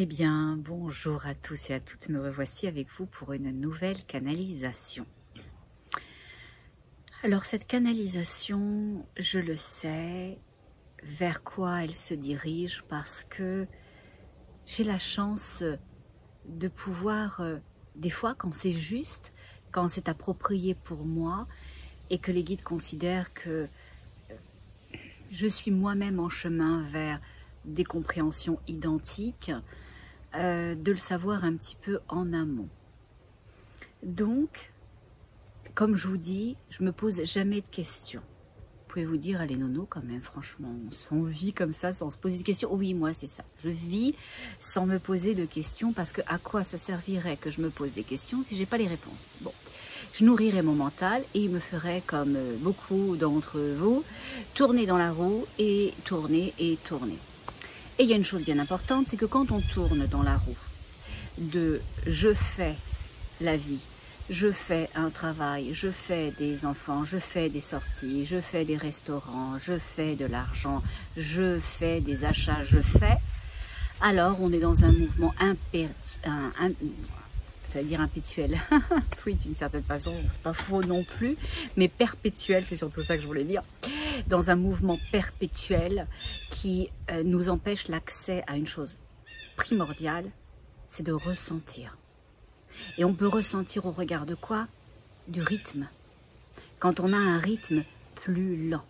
Eh bien, bonjour à tous et à toutes, me revoici avec vous pour une nouvelle canalisation. Alors cette canalisation, je le sais, vers quoi elle se dirige parce que j'ai la chance de pouvoir, des fois quand c'est juste, quand c'est approprié pour moi et que les guides considèrent que je suis moi-même en chemin vers des compréhensions identiques, de le savoir un petit peu en amont. Donc, comme je vous dis, je me pose jamais de questions. Vous pouvez vous dire, allez nono quand même, franchement, on vit comme ça sans se poser de questions. Oh oui, moi c'est ça, je vis sans me poser de questions parce que à quoi ça servirait que je me pose des questions si j'ai pas les réponses? Bon, je nourrirais mon mental et il me ferait comme beaucoup d'entre vous, tourner dans la roue et tourner et tourner. Et il y a une chose bien importante, c'est que quand on tourne dans la roue de je fais la vie, je fais un travail, je fais des enfants, je fais des sorties, je fais des restaurants, je fais de l'argent, je fais des achats, je fais, alors on est dans un mouvement impétuel, oui d'une certaine façon, c'est pas faux non plus, mais perpétuel, c'est surtout ça que je voulais dire, dans un mouvement perpétuel qui nous empêche l'accès à une chose primordiale, c'est de ressentir. Et on peut ressentir au regard de quoi? Du rythme. Quand on a un rythme plus lent.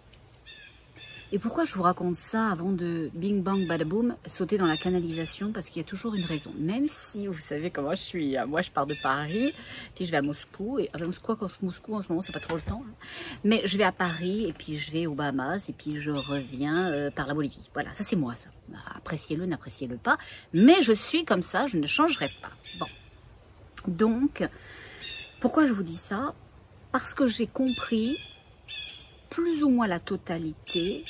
Et pourquoi je vous raconte ça avant de bing bang badaboum sauter dans la canalisation? Parce qu'il y a toujours une raison. Même si vous savez comment je suis. Moi je pars de Paris, puis je vais à Moscou. Et Moscou en ce moment c'est pas trop le temps. Hein. Mais je vais à Paris et puis je vais aux Bahamas et puis je reviens par la Bolivie. Voilà, ça c'est moi ça. Appréciez-le, n'appréciez-le pas. Mais je suis comme ça, je ne changerai pas. Bon. Donc, pourquoi je vous dis ça? Parce que j'ai compris plus ou moins la totalité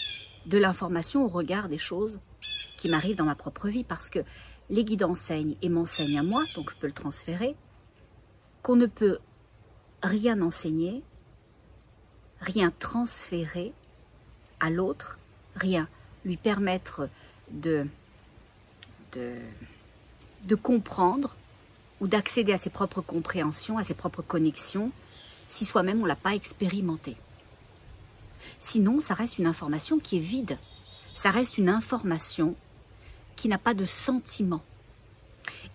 de l'information au regard des choses qui m'arrivent dans ma propre vie, parce que les guides enseignent et m'enseignent à moi, donc je peux le transférer, qu'on ne peut rien enseigner, rien transférer à l'autre, rien lui permettre de comprendre ou d'accéder à ses propres compréhensions, à ses propres connexions, si soi-même on ne l'a pas expérimenté. Sinon, ça reste une information qui est vide. Ça reste une information qui n'a pas de sentiment.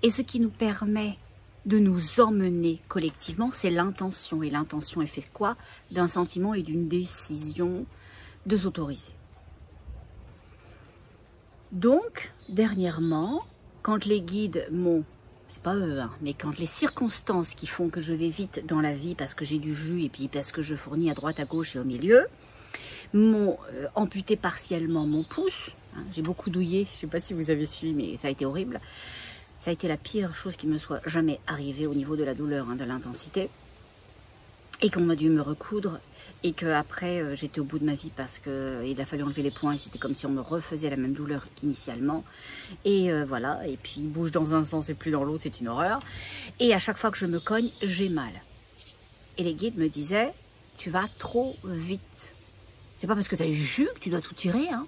Et ce qui nous permet de nous emmener collectivement, c'est l'intention. Et l'intention est faite quoi? D'un sentiment et d'une décision de s'autoriser. Donc, dernièrement, quand les guides m'ont... c'est pas eux, hein, mais quand les circonstances qui font que je vais vite dans la vie parce que j'ai du jus et puis parce que je fournis à droite, à gauche et au milieu, m'ont amputé partiellement mon pouce, hein, j'ai beaucoup douillé, je sais pas si vous avez suivi, mais ça a été horrible, ça a été la pire chose qui me soit jamais arrivée au niveau de la douleur, hein, de l'intensité, et qu'on a dû me recoudre, et qu'après j'étais au bout de ma vie parce qu'il a fallu enlever les poings et c'était comme si on me refaisait la même douleur qu'initialement. Et voilà, et puis il bouge dans un sens et plus dans l'autre, c'est une horreur. Et à chaque fois que je me cogne, j'ai mal. Et les guides me disaient, tu vas trop vite. C'est pas parce que tu as eu jus que tu dois tout tirer, hein.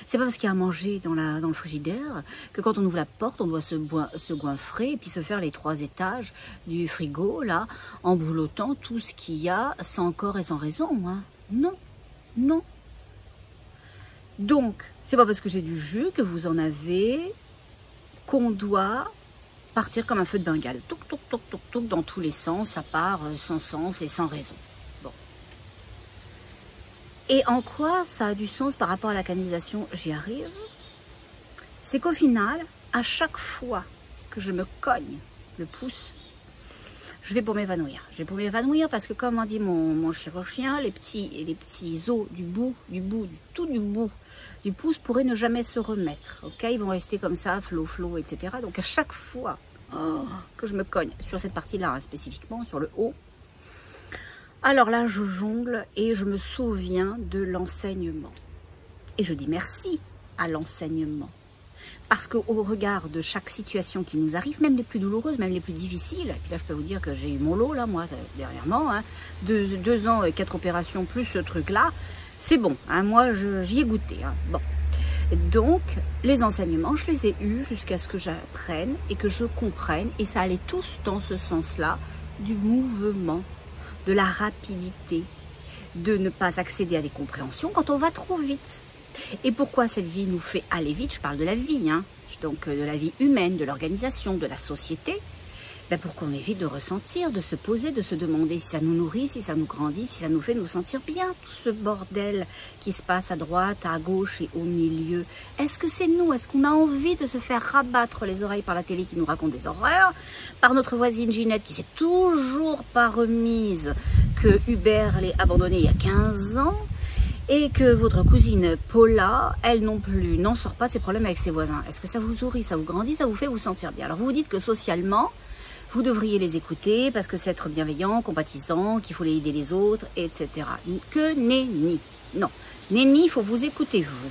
C'est pas parce qu'il y a à manger dans le frigidaire que quand on ouvre la porte, on doit se goinfrer et puis se faire les 3 étages du frigo, là, en boulotant tout ce qu'il y a sans corps et sans raison. Hein. Non, non. Donc, c'est pas parce que j'ai du jus que vous en avez qu'on doit partir comme un feu de Bengale. Toc, toc, toc, toc, toc, dans tous les sens, ça part sans sens et sans raison. Et en quoi ça a du sens par rapport à la canalisation? J'y arrive. C'est qu'au final, à chaque fois que je me cogne le pouce, je vais pour m'évanouir. Je vais pour m'évanouir parce que, comme on dit mon chirurgien, les petits os du bout du pouce pourraient ne jamais se remettre. Ok, ils vont rester comme ça, flot, etc. Donc à chaque fois que je me cogne sur cette partie-là, hein, spécifiquement sur le haut, alors là, je jongle et je me souviens de l'enseignement. Et je dis merci à l'enseignement. Parce qu'au regard de chaque situation qui nous arrive, même les plus douloureuses, même les plus difficiles, et puis là, je peux vous dire que j'ai eu mon lot, là, moi, dernièrement, hein, 2 ans et 4 opérations plus ce truc-là, c'est bon, hein, moi, j'y ai goûté. Hein, bon. Donc, les enseignements, je les ai eus jusqu'à ce que j'apprenne et que je comprenne. Et ça allait tous dans ce sens-là, du mouvement, de la rapidité, de ne pas accéder à des compréhensions quand on va trop vite. Et pourquoi cette vie nous fait aller vite? Je parle de la vie, hein, donc de la vie humaine, de l'organisation, de la société. Ben pour qu'on évite de ressentir, de se poser, de se demander si ça nous nourrit, si ça nous grandit, si ça nous fait nous sentir bien. Tout ce bordel qui se passe à droite, à gauche et au milieu. Est-ce que c'est nous? Est-ce qu'on a envie de se faire rabattre les oreilles par la télé qui nous raconte des horreurs? Par notre voisine Ginette qui s'est toujours pas remise que Hubert l'ait abandonnée il y a 15 ans? Et que votre cousine Paula, elle non plus, n'en sort pas de ses problèmes avec ses voisins. Est-ce que ça vous nourrit, ça vous grandit, ça vous fait vous sentir bien? Alors vous vous dites que socialement, vous devriez les écouter parce que c'est être bienveillant, compatissant, qu'il faut aider les autres, etc. Que nenni. Non. Nenni, il faut vous écouter vous.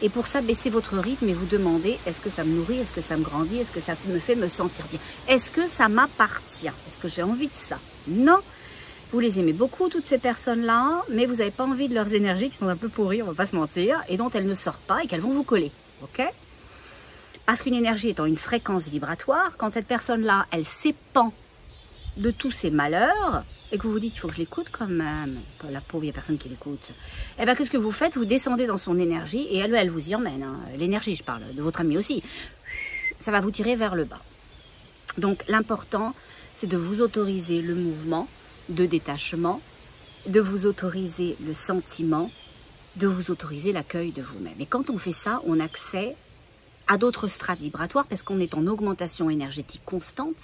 Et pour ça, baissez votre rythme et vous demandez, est-ce que ça me nourrit, est-ce que ça me grandit, est-ce que ça me fait me sentir bien? Est-ce que ça m'appartient? Est-ce que j'ai envie de ça? Non. Vous les aimez beaucoup, toutes ces personnes-là, mais vous n'avez pas envie de leurs énergies qui sont un peu pourries, on va pas se mentir, et dont elles ne sortent pas et qu'elles vont vous coller. Ok? Parce qu'une énergie étant une fréquence vibratoire, quand cette personne-là, elle s'épand de tous ses malheurs, et que vous vous dites, il faut que je l'écoute quand même, la pauvre, il n'y a personne qui l'écoute, eh bien, qu'est-ce que vous faites? Vous descendez dans son énergie, et elle vous y emmène. Hein. L'énergie, je parle, de votre ami aussi. Ça va vous tirer vers le bas. Donc, l'important, c'est de vous autoriser le mouvement de détachement, de vous autoriser le sentiment, de vous autoriser l'accueil de vous-même. Et quand on fait ça, on a accès à d'autres strates vibratoires parce qu'on est en augmentation énergétique constante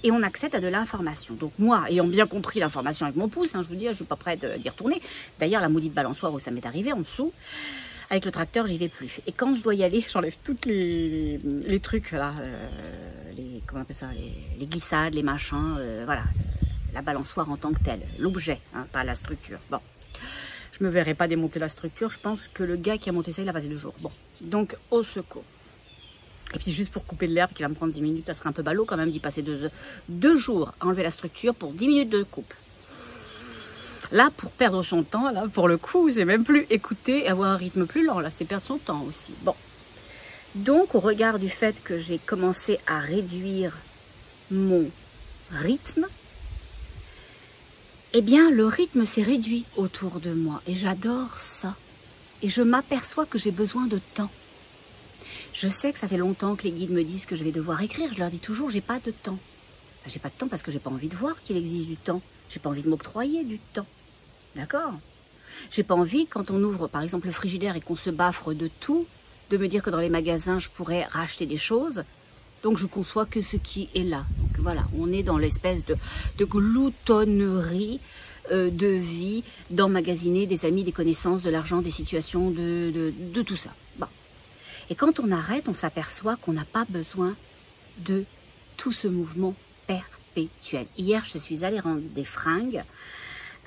et on accède à de l'information. Donc moi, ayant bien compris l'information avec mon pouce, hein, je vous dis, je ne suis pas prête d'y retourner. D'ailleurs, la maudite balançoire où ça m'est arrivé en dessous, avec le tracteur, j'y vais plus. Et quand je dois y aller, j'enlève toutes les trucs, là, comment on appelle ça, les glissades, les machins, voilà. La balançoire en tant que telle, l'objet, hein, pas la structure. Bon, je me verrai pas démonter la structure, je pense que le gars qui a monté ça, il a passé 2 jours. Bon, donc au secours. Et puis juste pour couper de l'herbe, qui va me prendre 10 minutes, ça serait un peu ballot quand même d'y passer 2 jours à enlever la structure pour 10 minutes de coupe. Là, pour perdre son temps, là, pour le coup, c'est même plus écouter et avoir un rythme plus lent, là, c'est perdre son temps aussi. Bon, donc au regard du fait que j'ai commencé à réduire mon rythme, eh bien, le rythme s'est réduit autour de moi et j'adore ça. Et je m'aperçois que j'ai besoin de temps. Je sais que ça fait longtemps que les guides me disent que je vais devoir écrire. Je leur dis toujours, j'ai pas de temps. J'ai pas de temps parce que j'ai pas envie de voir qu'il existe du temps. J'ai pas envie de m'octroyer du temps. D'accord? J'ai pas envie, quand on ouvre par exemple le frigidaire et qu'on se baffre de tout, de me dire que dans les magasins, je pourrais racheter des choses. Donc je conçois que ce qui est là. Donc voilà, on est dans l'espèce de gloutonnerie de vie, d'emmagasiner des amis, des connaissances, de l'argent, des situations, de tout ça. Bon. Et quand on arrête, on s'aperçoit qu'on n'a pas besoin de tout ce mouvement perpétuel. Hier, je suis allée rendre des fringues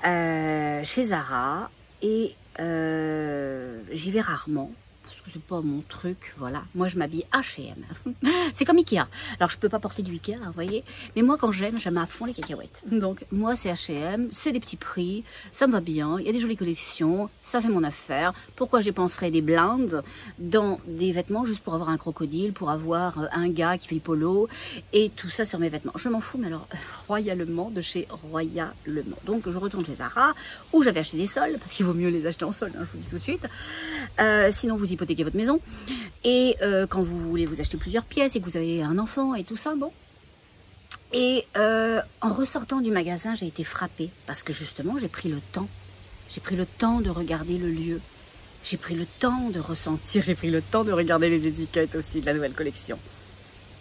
chez Zara et j'y vais rarement. C'est pas mon truc, voilà. Moi, je m'habille H&M. C'est comme Ikea. Alors, je peux pas porter du Ikea, hein, vous voyez. Mais moi, quand j'aime à fond les cacahuètes. Donc, moi, c'est H&M, c'est des petits prix, ça me va bien, il y a des jolies collections, ça fait mon affaire. Pourquoi je dépenserais des blindes dans des vêtements juste pour avoir un crocodile, pour avoir un gars qui fait du polo et tout ça sur mes vêtements? Je m'en fous, mais alors, royalement, de chez Royalement. Donc, je retourne chez Zara, où j'avais acheté des soldes, parce qu'il vaut mieux les acheter en solde, hein, je vous dis tout de suite. Sinon, vous hypothéquez votre maison. Et quand vous voulez vous acheter plusieurs pièces et que vous avez un enfant et tout ça, bon. Et en ressortant du magasin, j'ai été frappée parce que justement, j'ai pris le temps. J'ai pris le temps de regarder le lieu. J'ai pris le temps de ressentir. J'ai pris le temps de regarder les étiquettes aussi de la nouvelle collection.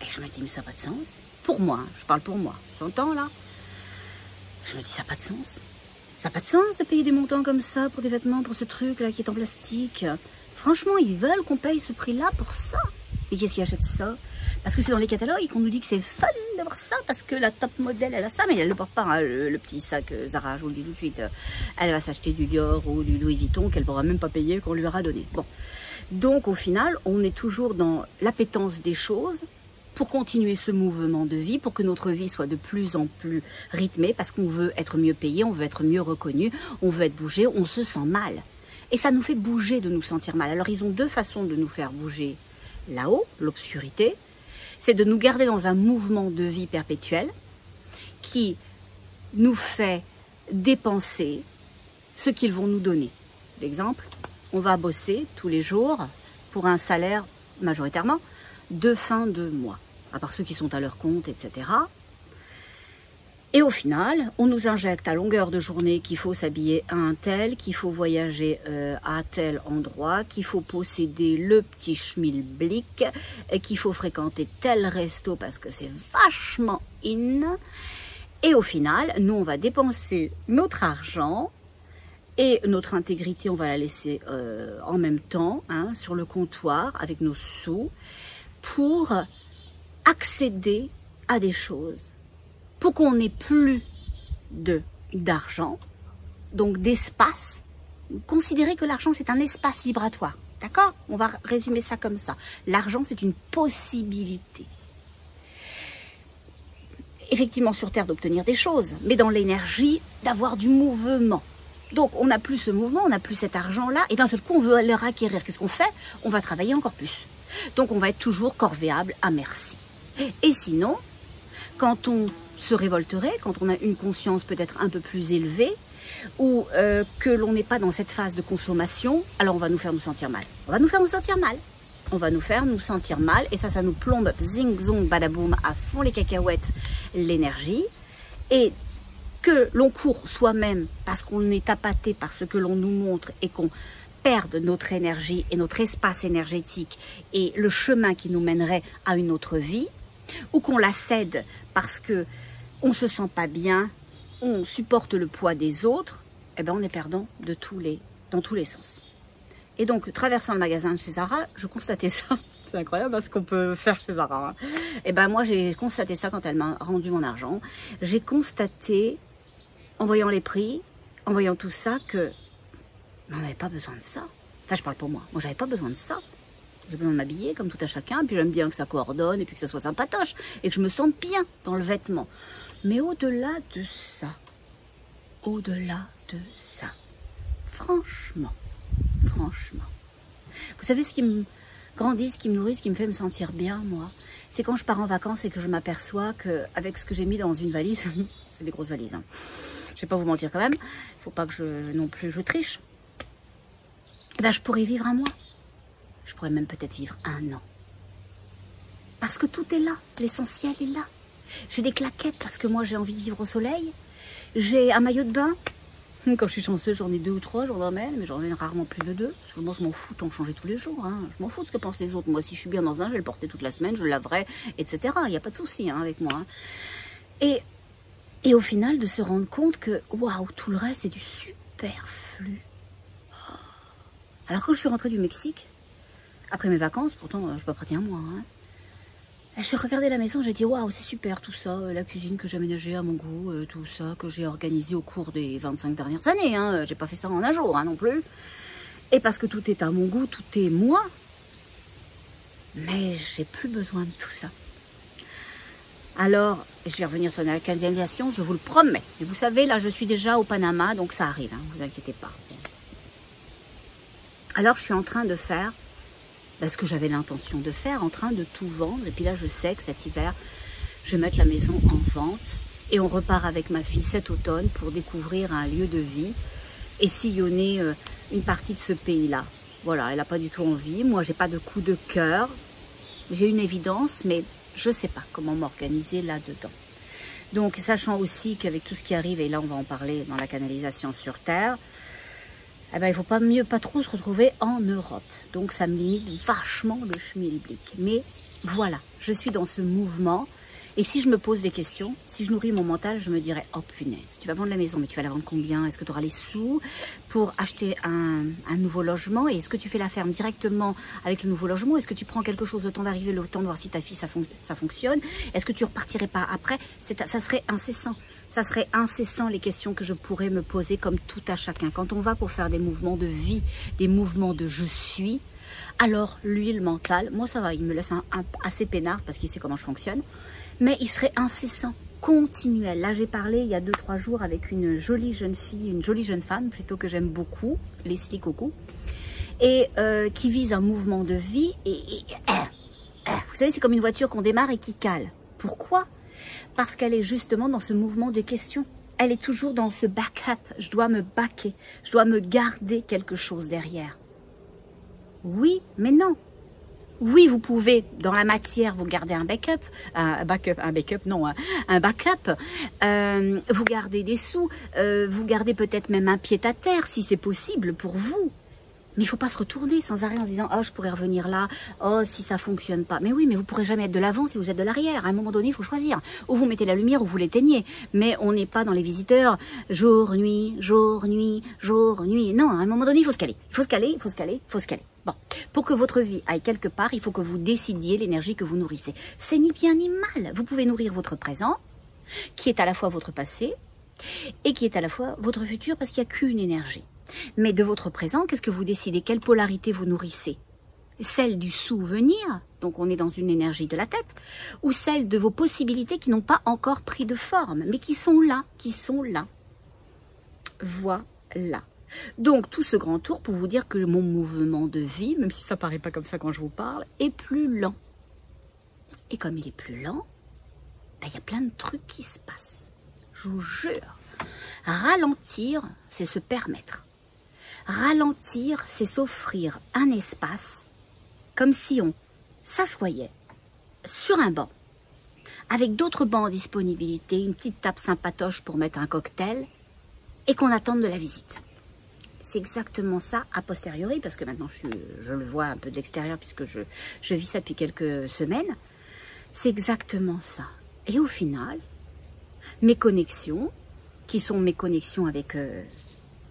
Et je me dis, mais ça n'a pas de sens. Pour moi, je parle pour moi. J'entends là. Je me dis, ça n'a pas de sens. Ça n'a pas de sens de payer des montants comme ça pour des vêtements, pour ce truc là qui est en plastique. Franchement, ils veulent qu'on paye ce prix-là pour ça. Mais qu'est-ce qui achète ça? Parce que c'est dans les catalogues qu'on nous dit que c'est fun d'avoir ça, parce que la top modèle, elle a ça, mais elle ne le porte pas, hein, le petit sac Zara, je vous le dis tout de suite. Elle va s'acheter du Dior ou du Louis Vuitton qu'elle ne pourra même pas payer, qu'on lui aura donné. Bon. Donc, au final, on est toujours dans l'appétence des choses pour continuer ce mouvement de vie, pour que notre vie soit de plus en plus rythmée, parce qu'on veut être mieux payé, on veut être mieux reconnu, on veut être bougé, on se sent mal. Et ça nous fait bouger de nous sentir mal. Alors ils ont deux façons de nous faire bouger là-haut, l'obscurité. C'est de nous garder dans un mouvement de vie perpétuel qui nous fait dépenser ce qu'ils vont nous donner. L'exemple, on va bosser tous les jours pour un salaire majoritairement de fin de mois, à part ceux qui sont à leur compte, etc. Et au final, on nous injecte à longueur de journée qu'il faut s'habiller à un tel, qu'il faut voyager à tel endroit, qu'il faut posséder le petit schmilblick, qu'il faut fréquenter tel resto parce que c'est vachement in. Et au final, nous, on va dépenser notre argent et notre intégrité, on va la laisser en même temps hein, sur le comptoir avec nos sous pour accéder à des choses. Pour qu'on n'ait plus d'argent, donc d'espace. Considérez que l'argent, c'est un espace vibratoire. D'accord? On va résumer ça comme ça. L'argent, c'est une possibilité. Effectivement, sur Terre, d'obtenir des choses, mais dans l'énergie, d'avoir du mouvement. Donc, on n'a plus ce mouvement, on n'a plus cet argent-là, et d'un seul coup, on veut le acquérir. Qu'est-ce qu'on fait? On va travailler encore plus. Donc, on va être toujours corvéable à merci. Et sinon, quand on se révolterait, quand on a une conscience peut-être un peu plus élevée, ou que l'on n'est pas dans cette phase de consommation, alors on va nous faire nous sentir mal. On va nous faire nous sentir mal. On va nous faire nous sentir mal, et ça nous plombe zing zong badaboum à fond les cacahuètes l'énergie, et que l'on court soi-même parce qu'on est appâté par ce que l'on nous montre et qu'on perde notre énergie et notre espace énergétique et le chemin qui nous mènerait à une autre vie, ou qu'on la cède parce que on se sent pas bien, on supporte le poids des autres, eh ben on est perdant dans tous les sens. Et donc, traversant le magasin de chez Zara, je constatais ça. C'est incroyable ce qu'on peut faire chez Zara. Hein. Et ben moi, j'ai constaté ça quand elle m'a rendu mon argent. J'ai constaté, en voyant les prix, en voyant tout ça, que on n'avait pas besoin de ça. Enfin, je parle pour moi. Moi, j'avais pas besoin de ça. J'ai besoin de m'habiller comme tout à chacun, puis j'aime bien que ça coordonne et puis que ça soit sympatoche et que je me sente bien dans le vêtement. Mais au-delà de ça, franchement, vous savez ce qui me grandit, ce qui me nourrit, ce qui me fait me sentir bien, moi, c'est quand je pars en vacances et que je m'aperçois qu'avec ce que j'ai mis dans une valise, c'est des grosses valises, hein. Je vais pas vous mentir quand même, il faut pas que non plus je triche, et ben je pourrais vivre un mois. Je pourrais même peut-être vivre un an. Parce que tout est là, l'essentiel est là. J'ai des claquettes parce que moi j'ai envie de vivre au soleil. J'ai un maillot de bain. Quand je suis chanceuse, j'en ai 2 ou 3, j'en emmène, mais j'en emmène rarement plus de 2. Parce que moi je m'en fous d'en changer tous les jours. Hein. Je m'en fous de ce que pensent les autres. Moi si je suis bien dans un, je vais le porter toute la semaine, je le laverai, etc. Il n'y a pas de souci hein, avec moi. Hein. Et au final de se rendre compte que waouh, tout le reste c'est du superflu. Alors quand je suis rentrée du Mexique, après mes vacances, pourtant je suis pas partie un mois, hein. J'ai regardé la maison, j'ai dit waouh, c'est super tout ça, la cuisine que j'ai aménagée à mon goût, tout ça que j'ai organisé au cours des 25 dernières années, hein. J'ai pas fait ça en un jour hein, non plus. Et parce que tout est à mon goût, tout est moi. Mais j'ai plus besoin de tout ça. Alors, je vais revenir sur la canalisation, je vous le promets. Et vous savez, là je suis déjà au Panama, donc ça arrive, hein, vous inquiétez pas. Alors je suis en train de faire ce que j'avais l'intention de faire, en train de tout vendre. Et puis là, je sais que cet hiver, je vais mettre la maison en vente. Et on repart avec ma fille cet automne pour découvrir un lieu de vie et sillonner une partie de ce pays-là. Voilà, elle n'a pas du tout envie. Moi, j'ai pas de coup de cœur. J'ai une évidence, mais je ne sais pas comment m'organiser là-dedans. Donc, sachant aussi qu'avec tout ce qui arrive, et là, on va en parler dans la canalisation sur Terre, eh ben, il ne faut pas trop se retrouver en Europe. Donc ça me limite vachement le schmilblick. Mais voilà, je suis dans ce mouvement. Et si je me pose des questions, si je nourris mon mental, je me dirais, oh punaise, tu vas vendre la maison, mais tu vas la vendre combien? Est-ce que tu auras les sous pour acheter un nouveau logement? Et est-ce que tu fais la ferme directement avec le nouveau logement? Est-ce que tu prends quelque chose le temps d'arriver, le temps de voir si ta fille ça fonctionne? Est-ce que tu repartirais pas après? Ça serait incessant. ça serait incessant les questions que je pourrais me poser comme tout à chacun. Quand on va pour faire des mouvements de vie, des mouvements de je suis, alors lui, le mental, moi ça va, il me laisse assez peinard parce qu'il sait comment je fonctionne, mais il serait incessant, continuel. Là j'ai parlé il y a 2-3 jours avec une jolie jeune fille, une jolie jeune femme plutôt que j'aime beaucoup, Leslie Coco, et qui vise un mouvement de vie vous savez, c'est comme une voiture qu'on démarre et qui cale. Pourquoi? Parce qu'elle est justement dans ce mouvement de questions. Elle est toujours dans ce backup. Je dois me backer. Je dois me garder quelque chose derrière. Oui, mais non. Oui, vous pouvez, dans la matière, vous garder un backup. Un backup, vous gardez des sous. Vous gardez peut-être même un pied à terre, si c'est possible pour vous. Mais il ne faut pas se retourner sans arrêt en se disant « Oh, je pourrais revenir là. Oh, si ça ne fonctionne pas. » Mais oui, mais vous ne pourrez jamais être de l'avant si vous êtes de l'arrière. À un moment donné, il faut choisir. Ou vous mettez la lumière ou vous l'éteignez. Mais on n'est pas dans les visiteurs. Jour, nuit, jour, nuit, jour, nuit. Non, à un moment donné, il faut se caler. Il faut se caler, il faut se caler, il faut se caler. Bon, pour que votre vie aille quelque part, il faut que vous décidiez l'énergie que vous nourrissez. C'est ni bien ni mal. Vous pouvez nourrir votre présent, qui est à la fois votre passé, et qui est à la fois votre futur, parce qu'il n'y a qu'une énergie. Mais de votre présent, qu'est-ce que vous décidez? Quelle polarité vous nourrissez? Celle du souvenir, donc on est dans une énergie de la tête, ou celle de vos possibilités qui n'ont pas encore pris de forme, mais qui sont là, Voilà. Donc tout ce grand tour pour vous dire que mon mouvement de vie, même si ça paraît pas comme ça quand je vous parle, est plus lent. Et comme il est plus lent, ben, y a plein de trucs qui se passent. Je vous jure. Ralentir, c'est se permettre. Ralentir, c'est s'offrir un espace, comme si on s'assoyait sur un banc, avec d'autres bancs en disponibilité, une petite table sympatoche pour mettre un cocktail, et qu'on attende de la visite. C'est exactement ça, a posteriori, parce que maintenant je le vois un peu de l'extérieur, puisque je vis ça depuis quelques semaines. C'est exactement ça. Et au final, mes connexions, qui sont mes connexions avec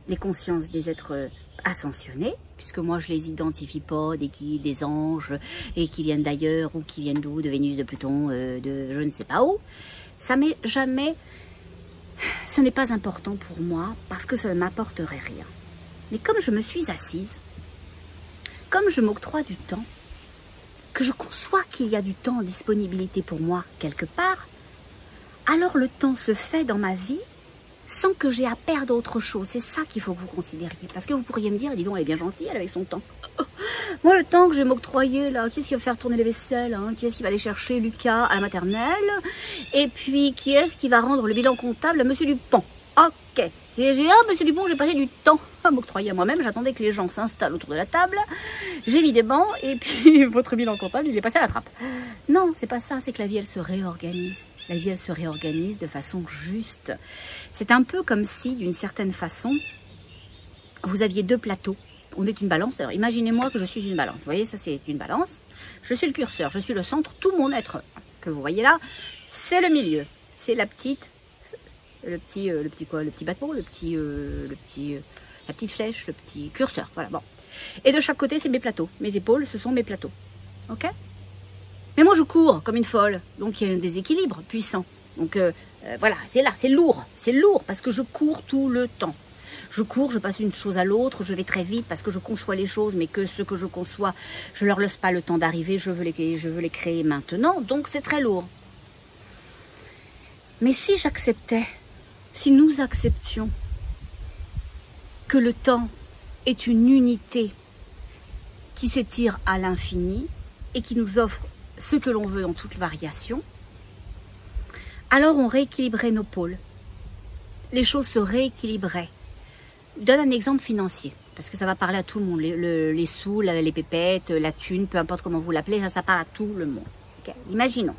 les consciences des êtres ascensionnés, puisque moi je les identifie pas, des guides, des anges, et qui viennent d'ailleurs, ou qui viennent d'où, de Vénus, de Pluton, de je ne sais pas où, ça m'est jamais, ce n'est pas important pour moi, parce que ça ne m'apporterait rien. Mais comme je me suis assise, comme je m'octroie du temps, que je conçois qu'il y a du temps en disponibilité pour moi quelque part, alors le temps se fait dans ma vie sans que j'ai à perdre autre chose. C'est ça qu'il faut que vous considériez. Parce que vous pourriez me dire, dis donc, elle est bien gentille, elle avec son temps. Moi, le temps que je vais m'octroyer, là, qui est-ce qui va faire tourner les vaisselles, hein? Qui est-ce qui va aller chercher Lucas à la maternelle? Et puis, qui est-ce qui va rendre le bilan comptable à Monsieur Dupont? Ok. J'ai Monsieur Dupont, j'ai passé du temps à m'octroyer à moi-même. J'attendais que les gens s'installent autour de la table. J'ai mis des bancs et puis votre bilan comptable, il est passé à la trappe. Non, c'est pas ça. C'est que la vie, elle se réorganise. La vie, elle se réorganise de façon juste. C'est un peu comme si, d'une certaine façon, vous aviez deux plateaux. On est une balance. Alors, imaginez-moi que je suis une balance. Vous voyez, ça, c'est une balance. Je suis le curseur, je suis le centre. Tout mon être que vous voyez là, c'est le milieu. C'est la petite... le petit bâton, la petite flèche, le petit curseur, voilà, bon. Et de chaque côté, c'est mes plateaux. Mes épaules, ce sont mes plateaux. Ok? Mais moi, je cours comme une folle. Donc, il y a un déséquilibre puissant. Donc, voilà, c'est là, c'est lourd. C'est lourd parce que je cours tout le temps. Je cours, je passe d'une chose à l'autre, je vais très vite parce que je conçois les choses, mais que ce que je conçois, je leur laisse pas le temps d'arriver, je veux les créer maintenant. Donc, c'est très lourd. Mais si j'acceptais, si nous acceptions que le temps est une unité qui s'étire à l'infini et qui nous offre ce que l'on veut dans toute variation, alors on rééquilibrerait nos pôles. Les choses se rééquilibreraient. Je donne un exemple financier, parce que ça va parler à tout le monde. Les sous, les pépettes, la thune, peu importe comment vous l'appelez, ça parle à tout le monde. Okay. Imaginons,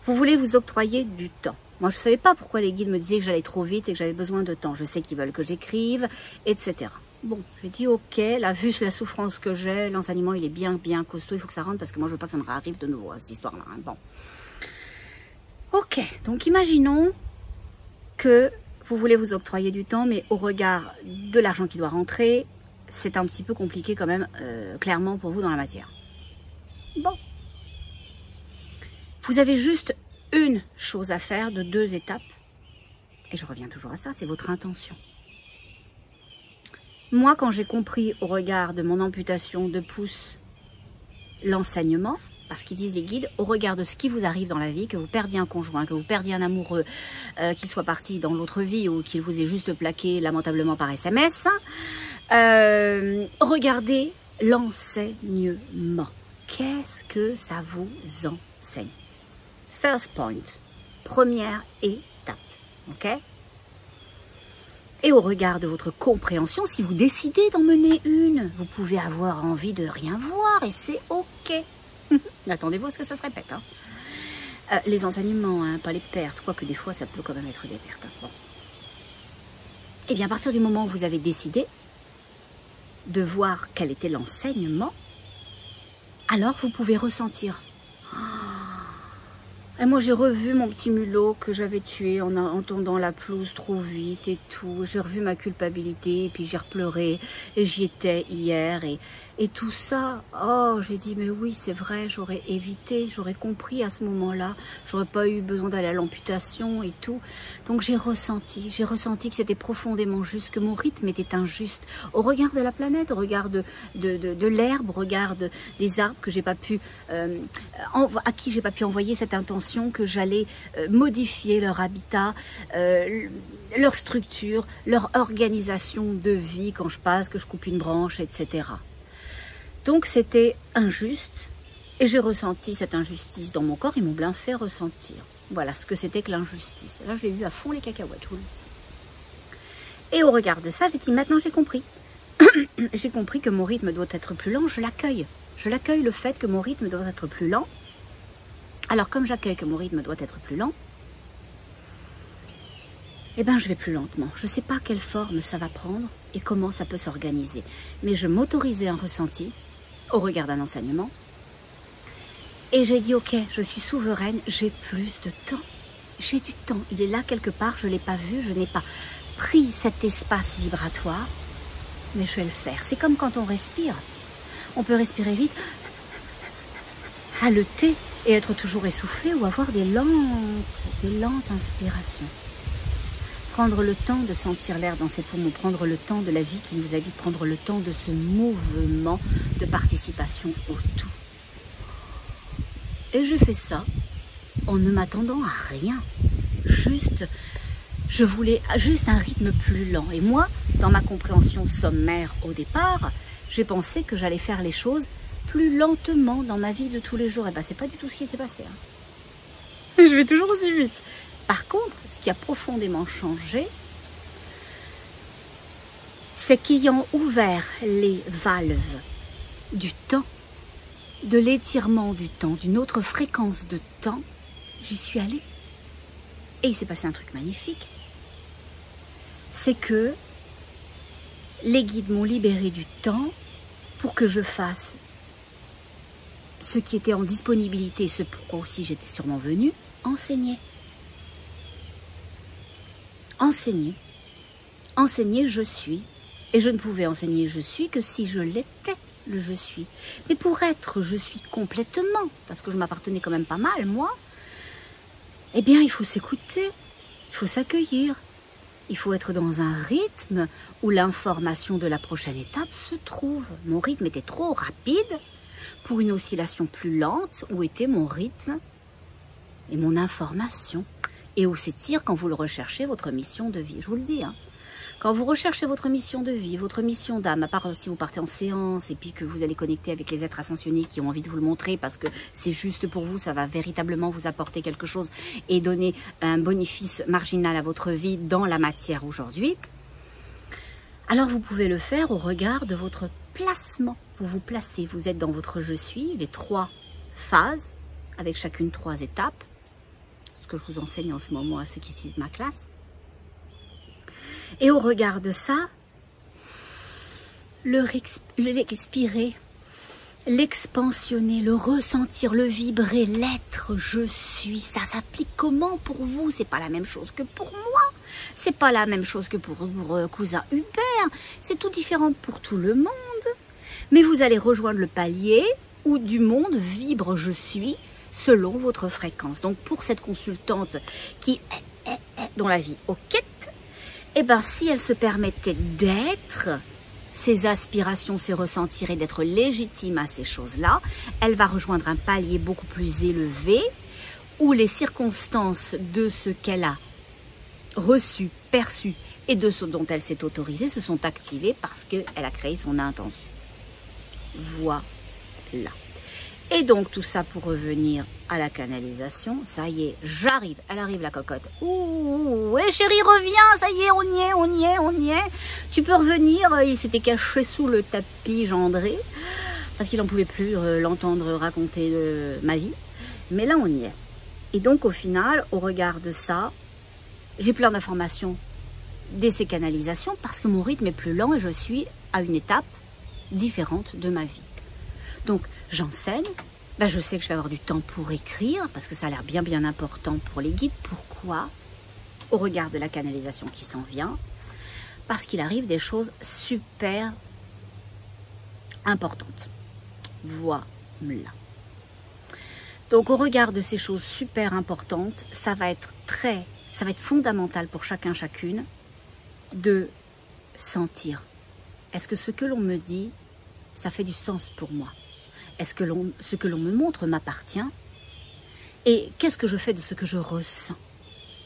vous voulez vous octroyer du temps. Moi, je ne savais pas pourquoi les guides me disaient que j'allais trop vite et que j'avais besoin de temps. Je sais qu'ils veulent que j'écrive, etc. Bon, j'ai dit ok, là, vu la souffrance que j'ai, l'enseignement, il est bien costaud, il faut que ça rentre parce que moi, je veux pas que ça me réarrive de nouveau à cette histoire-là. Hein. Bon. Ok, donc imaginons que vous voulez vous octroyer du temps, mais au regard de l'argent qui doit rentrer, c'est un petit peu compliqué quand même, clairement, pour vous dans la matière. Bon. Vous avez juste une chose à faire de 2 étapes Et je reviens toujours à ça, c'est votre intention. Moi, quand j'ai compris au regard de mon amputation de pouce l'enseignement, parce qu'ils disent les guides, au regard de ce qui vous arrive dans la vie, que vous perdiez un conjoint, que vous perdiez un amoureux, qu'il soit parti dans l'autre vie ou qu'il vous ait juste plaqué lamentablement par SMS, regardez l'enseignement. Qu'est-ce que ça vous enseigne? First point, première étape, ok? Et au regard de votre compréhension, si vous décidez d'en mener une, vous pouvez avoir envie de rien voir et c'est ok. Attendez-vous à ce que ça se répète. Hein. Les enseignements, hein, pas les pertes, quoique des fois ça peut quand même être des pertes. Hein. Bon. Et bien à partir du moment où vous avez décidé de voir quel était l'enseignement, alors vous pouvez ressentir. Et moi j'ai revu mon petit mulot que j'avais tué en tondant la pelouse trop vite et tout. J'ai revu ma culpabilité et puis j'ai repleuré et j'y étais hier et tout ça. Oh, j'ai dit mais oui c'est vrai, j'aurais évité, j'aurais compris à ce moment-là. J'aurais pas eu besoin d'aller à l'amputation et tout. Donc j'ai ressenti que c'était profondément juste, que mon rythme était injuste. Au regard de la planète, au regard de l'herbe, au regard des arbres que j'ai pas pu, à qui j'ai pas pu envoyer cette intention que j'allais modifier leur habitat, leur structure, leur organisation de vie quand je passe, que je coupe une branche, etc. Donc c'était injuste et j'ai ressenti cette injustice dans mon corps, ils m'ont bien fait ressentir. Voilà ce que c'était que l'injustice. Là je l'ai eu à fond les cacahuètes, je vous le dis. Et au regard de ça, j'ai dit maintenant j'ai compris. J'ai compris que mon rythme doit être plus lent, je l'accueille. Je l'accueille le fait que mon rythme doit être plus lent. Alors, comme j'accueille que mon rythme doit être plus lent, eh bien, je vais plus lentement. Je ne sais pas quelle forme ça va prendre et comment ça peut s'organiser. Mais je m'autorisais un ressenti au regard d'un enseignement. Et j'ai dit, ok, je suis souveraine, j'ai plus de temps. J'ai du temps. Il est là quelque part, je ne l'ai pas vu, je n'ai pas pris cet espace vibratoire. Mais je vais le faire. C'est comme quand on respire. On peut respirer vite, haleter et être toujours essoufflé ou avoir des lentes inspirations. Prendre le temps de sentir l'air dans ses poumons, prendre le temps de la vie qui nous habite, prendre le temps de ce mouvement de participation au tout. Et je fais ça en ne m'attendant à rien. Je voulais juste un rythme plus lent. Et moi, dans ma compréhension sommaire au départ, j'ai pensé que j'allais faire les choses plus lentement dans ma vie de tous les jours. Et bien, c'est pas du tout ce qui s'est passé. Hein. Je vais toujours aussi vite. Par contre, ce qui a profondément changé, c'est qu'ayant ouvert les valves du temps, de l'étirement du temps, d'une autre fréquence de temps, j'y suis allée. Et il s'est passé un truc magnifique. C'est que les guides m'ont libéré du temps pour que je fasse ce qui était en disponibilité, ce pourquoi aussi j'étais sûrement venue, enseigner. Enseigner. Enseigner je suis. Et je ne pouvais enseigner je suis que si je l'étais, le je suis. Mais pour être je suis complètement, parce que je m'appartenais quand même pas mal, moi, eh bien il faut s'écouter, il faut s'accueillir. Il faut être dans un rythme où l'information de la prochaine étape se trouve. Mon rythme était trop rapide pour une oscillation plus lente où était mon rythme et mon information. Et où s'étire quand vous le recherchez, votre mission de vie. Je vous le dis, hein. Quand vous recherchez votre mission de vie, votre mission d'âme, à part si vous partez en séance et puis que vous allez connecter avec les êtres ascensionnés qui ont envie de vous le montrer parce que c'est juste pour vous, ça va véritablement vous apporter quelque chose et donner un bénéfice marginal à votre vie dans la matière aujourd'hui. Alors vous pouvez le faire au regard de votre placement. Vous vous placez, vous êtes dans votre je suis, les 3 phases, avec chacune 3 étapes, ce que je vous enseigne en ce moment à ceux qui suivent ma classe. Et au regard de ça, l'expirer, l'expansionner, le ressentir, le vibrer, l'être je suis, ça s'applique comment pour vous? C'est pas la même chose que pour moi, c'est pas la même chose que pour cousin Hubert, c'est tout différent pour tout le monde. Mais vous allez rejoindre le palier où du monde vibre je suis selon votre fréquence. Donc pour cette consultante qui dont la vie au quête, et bien si elle se permettait d'être, ses aspirations, ses ressentir et d'être légitime à ces choses-là, elle va rejoindre un palier beaucoup plus élevé où les circonstances de ce qu'elle a reçu, perçu et de ce dont elle s'est autorisée se sont activées parce qu'elle a créé son intention. Voilà. Et donc tout ça pour revenir à la canalisation. Ça y est, j'arrive. Elle arrive la cocotte. Ouh, ouais chérie, reviens. Ça y est, on y est. Tu peux revenir. Il s'était caché sous le tapis gendré parce qu'il n'en pouvait plus l'entendre raconter ma vie. Mais là, on y est. Et donc au final, au regard de ça, j'ai plein d'informations de ces canalisations parce que mon rythme est plus lent et je suis à une étape différente de ma vie. Donc j'enseigne, ben, je sais que je vais avoir du temps pour écrire parce que ça a l'air bien important pour les guides. Pourquoi? Au regard de la canalisation qui s'en vient, parce qu'il arrive des choses super importantes. Voilà. Donc au regard de ces choses super importantes, ça va être fondamental pour chacun, chacune de sentir. Est-ce que ce que l'on me dit, ça fait du sens pour moi? Est-ce que ce que l'on me montre m'appartient? Et qu'est-ce que je fais de ce que je ressens?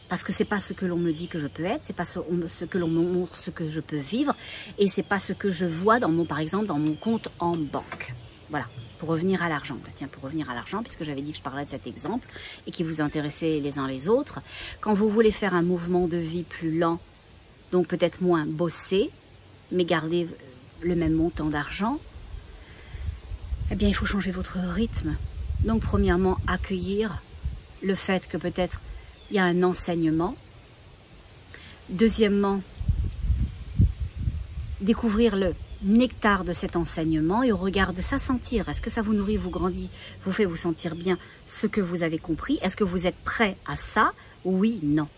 Parce que c'est pas ce que l'on me dit que je peux être, c'est pas ce que l'on me montre, ce que je peux vivre, et c'est pas ce que je vois par exemple dans mon compte en banque. Voilà, pour revenir à l'argent. Tiens, pour revenir à l'argent, puisque j'avais dit que je parlais de cet exemple et qui vous intéressait les uns les autres, quand vous voulez faire un mouvement de vie plus lent, donc peut-être moins bossé, mais garder le même montant d'argent, eh bien, il faut changer votre rythme. Donc, premièrement, accueillir le fait que peut-être il y a un enseignement. Deuxièmement, découvrir le nectar de cet enseignement et au regard de ça, sentir. Est-ce que ça vous nourrit, vous grandit, vous fait vous sentir bien ce que vous avez compris? Est-ce que vous êtes prêt à ça? Oui, non.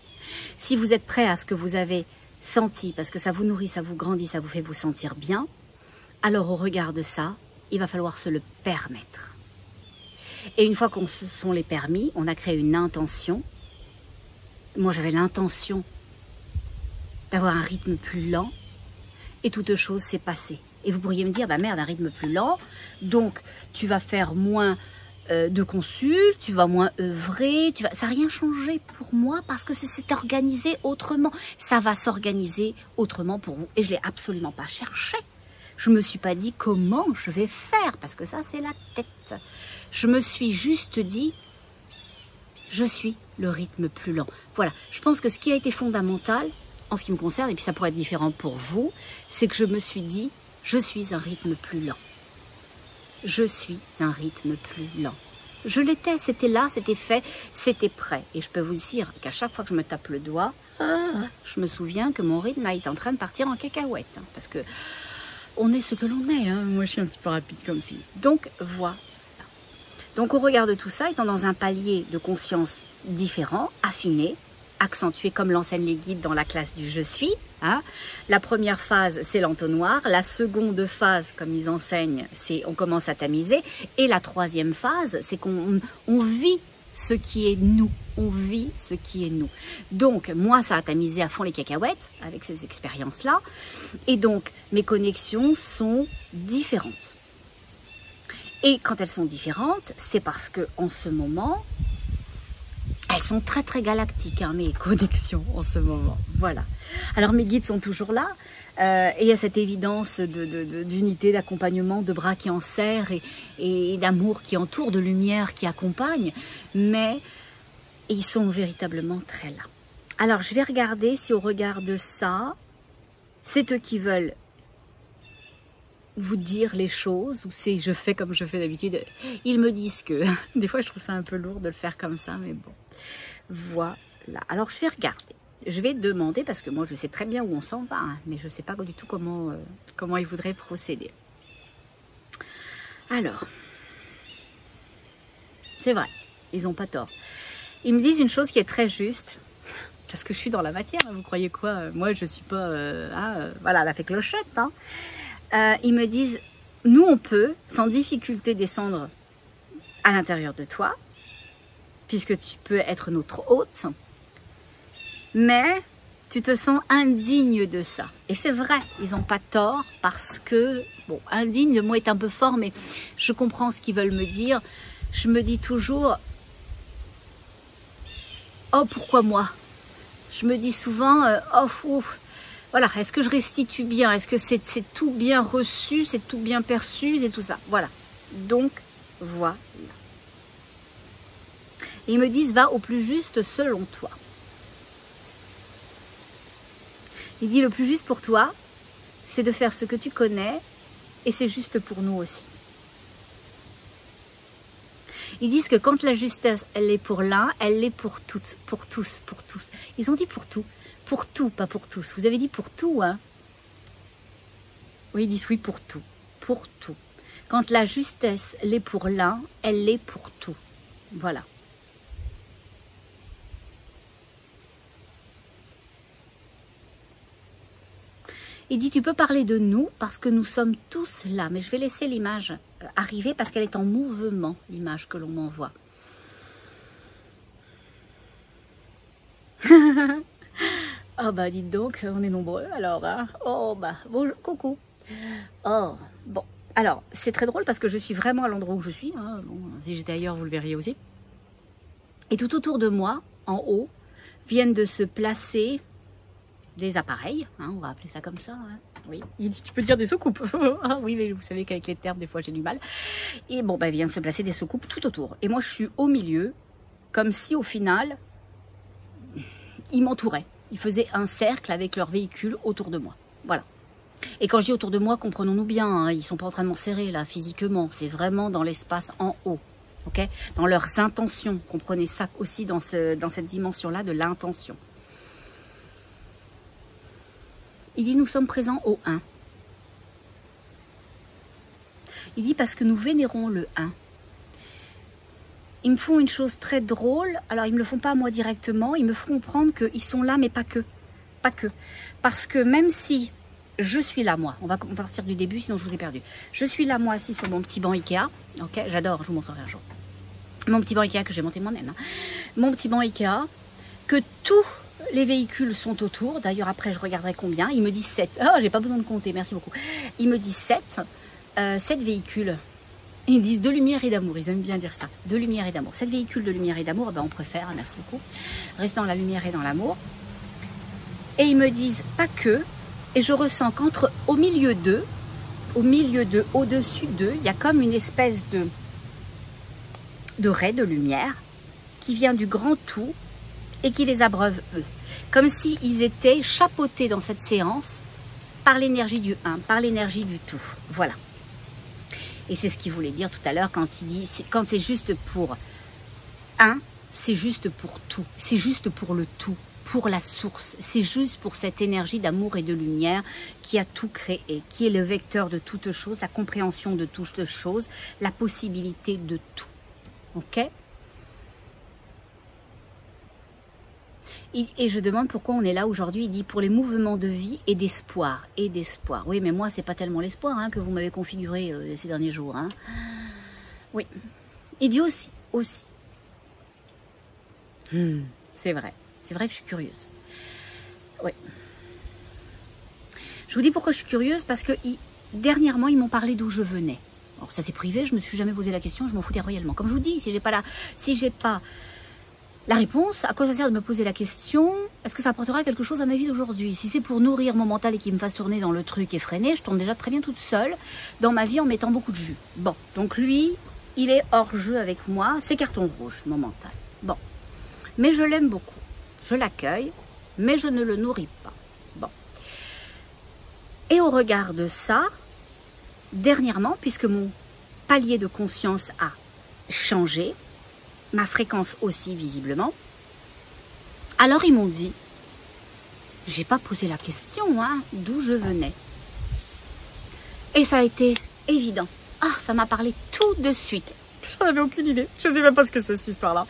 Si vous êtes prêt à ce que vous avez senti, parce que ça vous nourrit, ça vous grandit, ça vous fait vous sentir bien, alors au regard de ça, il va falloir se le permettre. Et une fois qu'on se sont les permis, on a créé une intention. Moi, j'avais l'intention d'avoir un rythme plus lent et toute chose s'est passée. Et vous pourriez me dire, bah merde, un rythme plus lent, donc tu vas faire moins de consultes, tu vas moins œuvrer, ça n'a rien changé pour moi parce que c'est organisé autrement. Ça va s'organiser autrement pour vous et je ne l'ai absolument pas cherché. Je ne me suis pas dit comment je vais faire, parce que ça, c'est la tête. Je me suis juste dit, je suis le rythme plus lent. Voilà, je pense que ce qui a été fondamental, en ce qui me concerne, et puis ça pourrait être différent pour vous, c'est que je me suis dit, je suis un rythme plus lent. Je suis un rythme plus lent. Je l'étais, c'était là, c'était fait, c'était prêt. Et je peux vous dire qu'à chaque fois que je me tape le doigt, je me souviens que mon rythme est en train de partir en cacahuète. Hein, parce que on est ce que l'on est, hein. Moi je suis un petit peu rapide comme fille. Donc voilà. Donc au regard de tout ça, étant dans un palier de conscience différent, affiné, accentué comme l'enseignent les guides dans la classe du je suis. Hein. La première phase, c'est l'entonnoir. La seconde phase, comme ils enseignent, c'est on commence à tamiser. Et la troisième phase, c'est qu'on vit ce qui est nous. On vit ce qui est nous. Donc, moi, ça a tamisé à fond les cacahuètes avec ces expériences-là. Et donc, mes connexions sont différentes. Et quand elles sont différentes, c'est parce que en ce moment, elles sont très très galactiques, hein, mes connexions en ce moment. Voilà. Alors mes guides sont toujours là. Et il y a cette évidence d'unité, d'accompagnement, de bras qui enserrent et d'amour qui entoure, de lumière qui accompagne. Mais ils sont véritablement très là. Alors je vais regarder si au regard de ça, c'est eux qui veulent vous dire les choses, ou c'est je fais comme je fais d'habitude. Ils me disent que, des fois je trouve ça un peu lourd de le faire comme ça, mais bon, voilà. Alors je vais regarder, je vais demander, parce que moi je sais très bien où on s'en va, hein, mais je ne sais pas du tout comment ils voudraient procéder. Alors, c'est vrai, ils n'ont pas tort. Ils me disent une chose qui est très juste, parce que je suis dans la matière, hein, vous croyez quoi? Moi je ne suis pas, voilà, elle a fait clochette, hein. Ils me disent, nous on peut sans difficulté descendre à l'intérieur de toi, puisque tu peux être notre hôte, Mais tu te sens indigne de ça. Et c'est vrai, ils n'ont pas tort parce que, bon, indigne, le mot est un peu fort, mais je comprends ce qu'ils veulent me dire. Je me dis toujours, oh, pourquoi moi? Je me dis souvent, voilà, est-ce que je restitue bien? Est-ce que c'est tout bien reçu? C'est tout bien perçu? C'est tout ça. Voilà. Donc, voilà. Et ils me disent, va au plus juste selon toi. Il dit, le plus juste pour toi, c'est de faire ce que tu connais, et c'est juste pour nous aussi. Ils disent que quand la justesse, elle est pour l'un, elle l'est pour toutes, pour tous, pour tous. Ils ont dit pour tout, pas pour tous. Vous avez dit pour tout, hein? Oui, ils disent oui pour tout, pour tout. Quand la justesse l'est pour l'un, elle l'est pour tout. Voilà. Il dit, tu peux parler de nous parce que nous sommes tous là. Mais je vais laisser l'image arriver parce qu'elle est en mouvement, l'image que l'on m'envoie. Oh bah dites donc, on est nombreux alors. Hein. Oh bah, bonjour, coucou. Oh, bon. Alors, c'est très drôle parce que je suis vraiment à l'endroit où je suis. Hein. Bon, si j'étais ailleurs, vous le verriez aussi. Et tout autour de moi, en haut, viennent de se placer des appareils, hein, on va appeler ça comme ça. Hein. Oui, il dit, tu peux dire des soucoupes. Ah oui, mais vous savez qu'avec les termes, des fois, j'ai du mal. Et bon, bah, il vient de se placer des soucoupes tout autour. Et moi, je suis au milieu, comme si, au final, ils m'entouraient. Ils faisaient un cercle avec leur véhicule autour de moi. Voilà. Et quand je dis autour de moi, comprenons-nous bien, hein, ils ne sont pas en train de m'enserrer, là, physiquement. C'est vraiment dans l'espace en haut. Okay, dans leurs intentions. Comprenez ça aussi dans cette dimension-là de l'intention. Il dit, nous sommes présents au 1. Il dit, parce que nous vénérons le 1. Ils me font une chose très drôle. Alors, ils ne me le font pas à moi directement. Ils me font comprendre qu'ils sont là, mais pas que. Pas que. Parce que même si je suis là, moi, on va partir du début, sinon je vous ai perdu. Je suis là, moi, assis sur mon petit banc Ikea. Ok, j'adore, je vous montrerai un jour. Mon petit banc Ikea que j'ai monté moi-même. Hein. Mon petit banc Ikea, que tout... Les véhicules sont autour. D'ailleurs, après, je regarderai combien. Il me dit 7. Oh, j'ai pas besoin de compter. Merci beaucoup. Il me dit 7. 7 véhicules. Ils disent de lumière et d'amour. Ils aiment bien dire ça. De lumière et d'amour. 7 véhicules de lumière et d'amour. Ben, on préfère. Merci beaucoup. Reste dans la lumière et dans l'amour. Et ils me disent pas que. Et je ressens au milieu d'eux, au-dessus d'eux, il y a comme une espèce de ray de lumière qui vient du grand tout et qui les abreuve eux. Comme s'ils étaient chapeautés dans cette séance par l'énergie du 1, par l'énergie du tout. Voilà. Et c'est ce qu'il voulait dire tout à l'heure quand il dit, quand c'est juste pour 1, c'est juste pour tout. C'est juste pour le tout, pour la source. C'est juste pour cette énergie d'amour et de lumière qui a tout créé, qui est le vecteur de toute chose, la compréhension de toute chose, la possibilité de tout. Ok ? Et je demande pourquoi on est là aujourd'hui. Il dit pour les mouvements de vie et d'espoir. Et d'espoir. Oui, mais moi, c'est pas tellement l'espoir hein, que vous m'avez configuré ces derniers jours. Hein. Oui. Il dit aussi. C'est vrai. C'est vrai que je suis curieuse. Oui. Je vous dis pourquoi je suis curieuse. Parce que dernièrement, ils m'ont parlé d'où je venais. Alors ça c'est privé, je me suis jamais posé la question, je m'en foutais royalement. Comme je vous dis, si j'ai pas la réponse, à quoi ça sert de me poser la question? Est-ce que ça apportera quelque chose à ma vie d'aujourd'hui? Si c'est pour nourrir mon mental et qu'il me fasse tourner dans le truc effréné, je tourne déjà très bien toute seule dans ma vie en mettant beaucoup de jus. Bon, donc lui, il est hors jeu avec moi, c'est carton rouge, mon mental. Bon, mais je l'aime beaucoup, je l'accueille, mais je ne le nourris pas. Bon. Et au regard de ça, dernièrement, puisque mon palier de conscience a changé, ma fréquence aussi visiblement, alors ils m'ont dit, j'ai pas posé la question, hein, d'où je venais. Et ça a été évident. Ah, ça m'a parlé tout de suite. J'en avais aucune idée, je ne sais même pas ce que c'est cette histoire-là.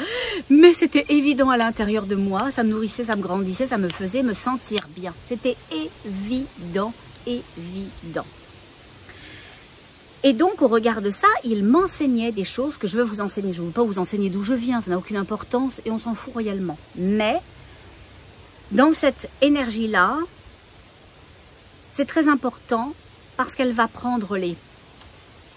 Mais c'était évident à l'intérieur de moi, ça me nourrissait, ça me grandissait, ça me faisait me sentir bien. C'était évident, évident. Et donc, au regard de ça, il m'enseignait des choses que je veux vous enseigner. Je ne veux pas vous enseigner d'où je viens, ça n'a aucune importance et on s'en fout royalement. Mais, Dans cette énergie-là, c'est très important parce qu'elle va prendre les...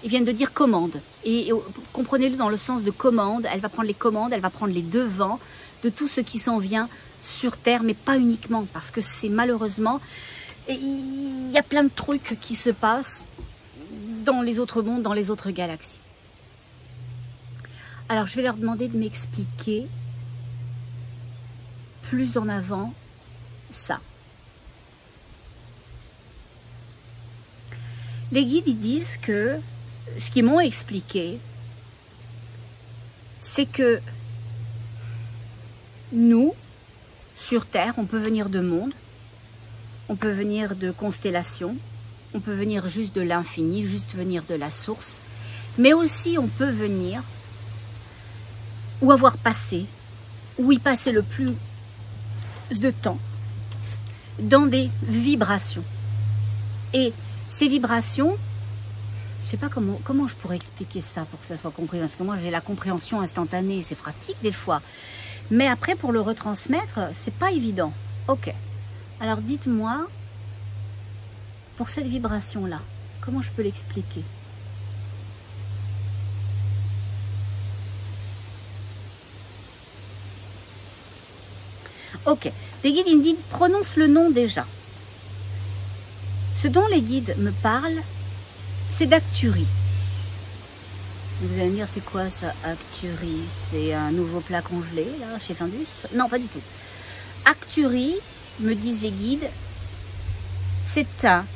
Ils viennent de dire commande. Et comprenez-le dans le sens de commande. Elle va prendre les commandes, elle va prendre les devants de tout ce qui s'en vient sur Terre, mais pas uniquement. Parce que c'est malheureusement... Il y a plein de trucs qui se passent dans les autres mondes, dans les autres galaxies. Alors, je vais leur demander de m'expliquer plus en avant ça. Les guides, ils disent que ce qu'ils m'ont expliqué, c'est que nous, sur Terre, on peut venir de mondes, on peut venir de constellations, on peut venir juste de l'infini, juste venir de la source, mais aussi on peut venir ou avoir passé, ou y passer le plus de temps, dans des vibrations. Et ces vibrations, je ne sais pas comment je pourrais expliquer ça pour que ça soit compris, parce que moi j'ai la compréhension instantanée, c'est pratique des fois, mais après pour le retransmettre, c'est pas évident. Ok, alors dites-moi, pour cette vibration-là, comment je peux l'expliquer? Ok, les guides ils me disent, prononce le nom déjà. Ce dont les guides me parlent, c'est d'Acturie. Vous allez me dire, c'est quoi ça, Acturie? C'est un nouveau plat congelé, là, chez Findus? Non, pas du tout. Acturie, me disent les guides, c'est pas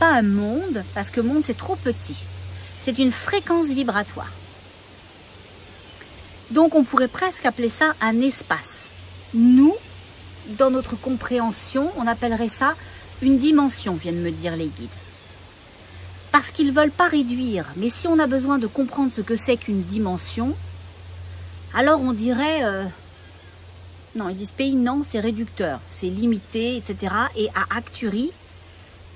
un monde, parce que monde c'est trop petit. C'est une fréquence vibratoire. Donc on pourrait presque appeler ça un espace. Nous, dans notre compréhension, on appellerait ça une dimension, viennent me dire les guides. Parce qu'ils ne veulent pas réduire. Mais si on a besoin de comprendre ce que c'est qu'une dimension, alors on dirait... non, ils disent pays, non, c'est réducteur, c'est limité, etc. Et à Acturie,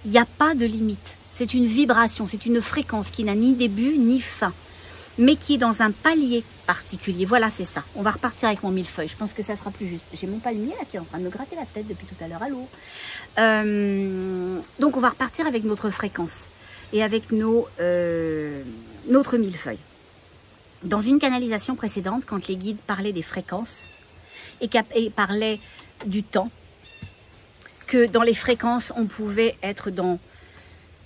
il n'y a pas de limite. C'est une vibration, c'est une fréquence qui n'a ni début ni fin, mais qui est dans un palier particulier. Voilà, c'est ça. On va repartir avec mon millefeuille. Je pense que ça sera plus juste. J'ai mon palmier là qui est en train de me gratter la tête depuis tout à l'heure. Allô. Donc, on va repartir avec notre fréquence et avec notre millefeuille. Dans une canalisation précédente, quand les guides parlaient des fréquences et parlaient du temps, que dans les fréquences, on pouvait être dans...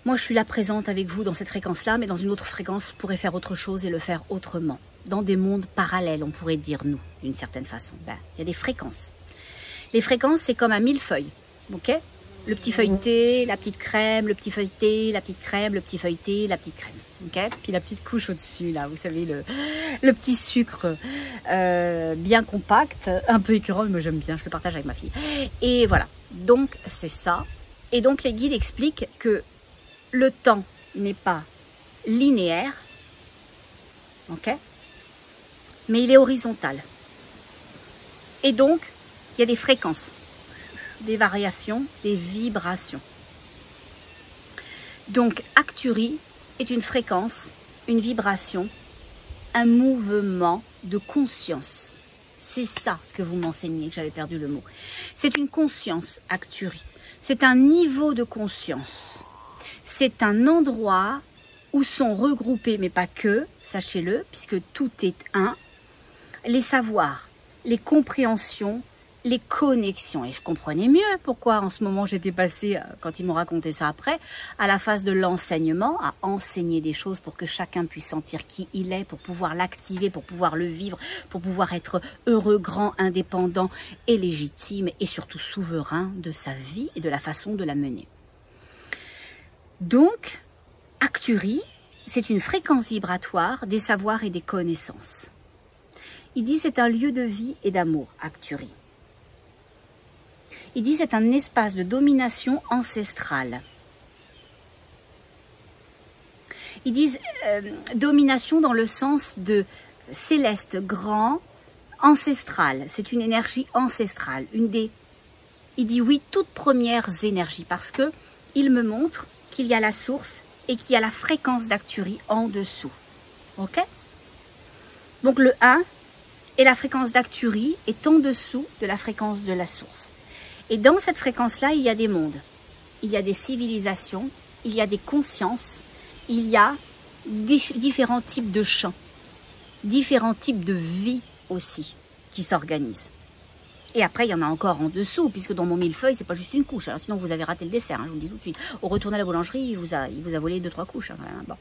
Moi, je suis là présente avec vous dans cette fréquence-là, mais dans une autre fréquence, je pourrais faire autre chose et le faire autrement. Dans des mondes parallèles, on pourrait dire nous, d'une certaine façon. Ben, il y a des fréquences. Les fréquences, c'est comme un millefeuille, ok? Le petit feuilleté, la petite crème, le petit feuilleté, la petite crème, le petit feuilleté, la petite crème, ok? Puis la petite couche au-dessus, là, vous savez, le petit sucre bien compact, un peu écœurant, mais moi j'aime bien, je le partage avec ma fille. Et voilà, donc c'est ça. Et donc les guides expliquent que le temps n'est pas linéaire, ok, mais il est horizontal. Et donc, il y a des fréquences, des variations, des vibrations. Donc, Acturie est une fréquence, une vibration, un mouvement de conscience. C'est ça ce que vous m'enseignez, que j'avais perdu le mot. C'est une conscience, Acturie. C'est un niveau de conscience. C'est un endroit où sont regroupés, mais pas que, sachez-le, puisque tout est un, les savoirs, les compréhensions, les connexions. Et je comprenais mieux pourquoi en ce moment j'étais passée, quand ils m'ont raconté ça après, à la phase de l'enseignement, à enseigner des choses pour que chacun puisse sentir qui il est, pour pouvoir l'activer, pour pouvoir le vivre, pour pouvoir être heureux, grand, indépendant et légitime et surtout souverain de sa vie et de la façon de la mener. Donc, Acturie, c'est une fréquence vibratoire des savoirs et des connaissances. Il dit c'est un lieu de vie et d'amour, Acturie. Il dit c'est un espace de domination ancestrale. Ils disent domination dans le sens de céleste, grand, ancestral. C'est une énergie ancestrale, une des, il dit oui, toutes premières énergies, parce que il me montre qu'il y a la source et qu'il y a la fréquence d'Acturie en dessous. Ok? Donc le 1 et la fréquence d'Acturie est en dessous de la fréquence de la source. Et dans cette fréquence-là, il y a des mondes, il y a des civilisations, il y a des consciences, il y a différents types de champs, différents types de vies aussi qui s'organisent. Et après, il y en a encore en dessous, puisque dans mon millefeuille, c'est pas juste une couche. Alors sinon, vous avez raté le dessert, hein, je vous le dis tout de suite. Au retour à la boulangerie, il vous a volé 2-3 couches. Hein, bon.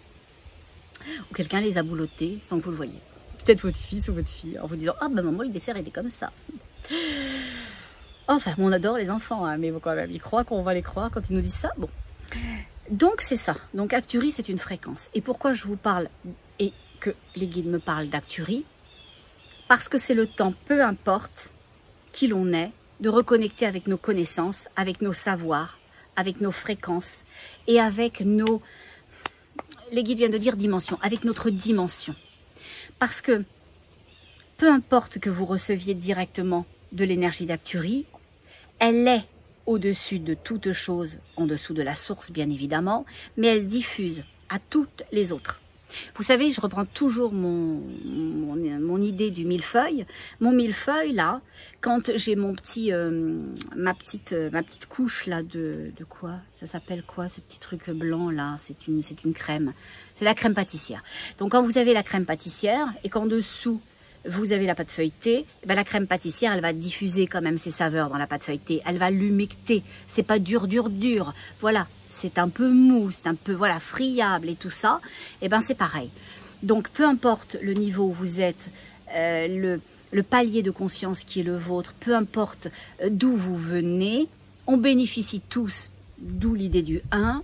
Ou quelqu'un les a boulottés sans que vous le voyez. Peut-être votre fils ou votre fille, en vous disant « Ah ben maman, le dessert était comme ça ». Enfin, on adore les enfants, hein, mais quand même, ils croient qu'on va les croire quand ils nous disent ça. Bon. Donc c'est ça. Donc Acturi, c'est une fréquence. Et pourquoi je vous parle et que les guides me parlent d'Acturi? Parce que c'est le temps, peu importe qui l'on est, de reconnecter avec nos connaissances, avec nos savoirs, avec nos fréquences et avec nos, les guides viennent de dire dimension, avec notre dimension. Parce que peu importe que vous receviez directement de l'énergie d'Acturi, elle est au-dessus de toute chose, en dessous de la source bien évidemment, mais elle diffuse à toutes les autres. Vous savez, je reprends toujours mon idée du millefeuille. Mon millefeuille, là, quand j'ai mon petit, ma petite couche, là, de quoi? Ça s'appelle quoi, ce petit truc blanc, là? C'est une crème. C'est la crème pâtissière. Donc, quand vous avez la crème pâtissière et qu'en dessous, vous avez la pâte feuilletée, ben la crème pâtissière, elle va diffuser quand même ses saveurs dans la pâte feuilletée. Elle va l'humecter. C'est pas dur. Voilà. C'est un peu mou, c'est un peu voilà friable et tout ça, et ben c'est pareil. Donc peu importe le niveau où vous êtes, le palier de conscience qui est le vôtre, peu importe d'où vous venez, on bénéficie tous, d'où l'idée du 1,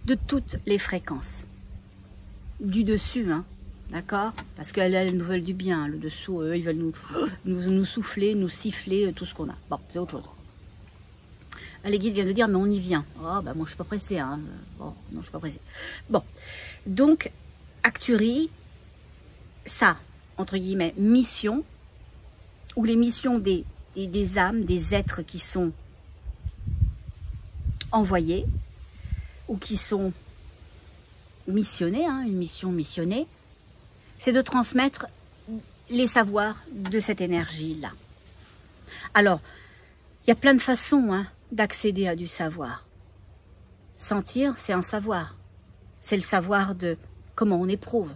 de toutes les fréquences. Du dessus, hein, d'accord? Parce qu'elles nous veulent du bien, le dessous, eux, ils veulent nous souffler, nous siffler, tout ce qu'on a. Bon, c'est autre chose. Les guides viennent de dire, mais on y vient. Oh, bah moi, je suis pas pressée. Hein. Bon, non, je suis pas pressée. Bon, donc, Acturi, ça, entre guillemets, mission, ou les missions des âmes, des êtres qui sont envoyés, ou qui sont missionnés, hein, une mission missionnée, c'est de transmettre les savoirs de cette énergie-là. Alors, il y a plein de façons, hein, d'accéder à du savoir. Sentir, c'est un savoir. C'est le savoir de comment on éprouve.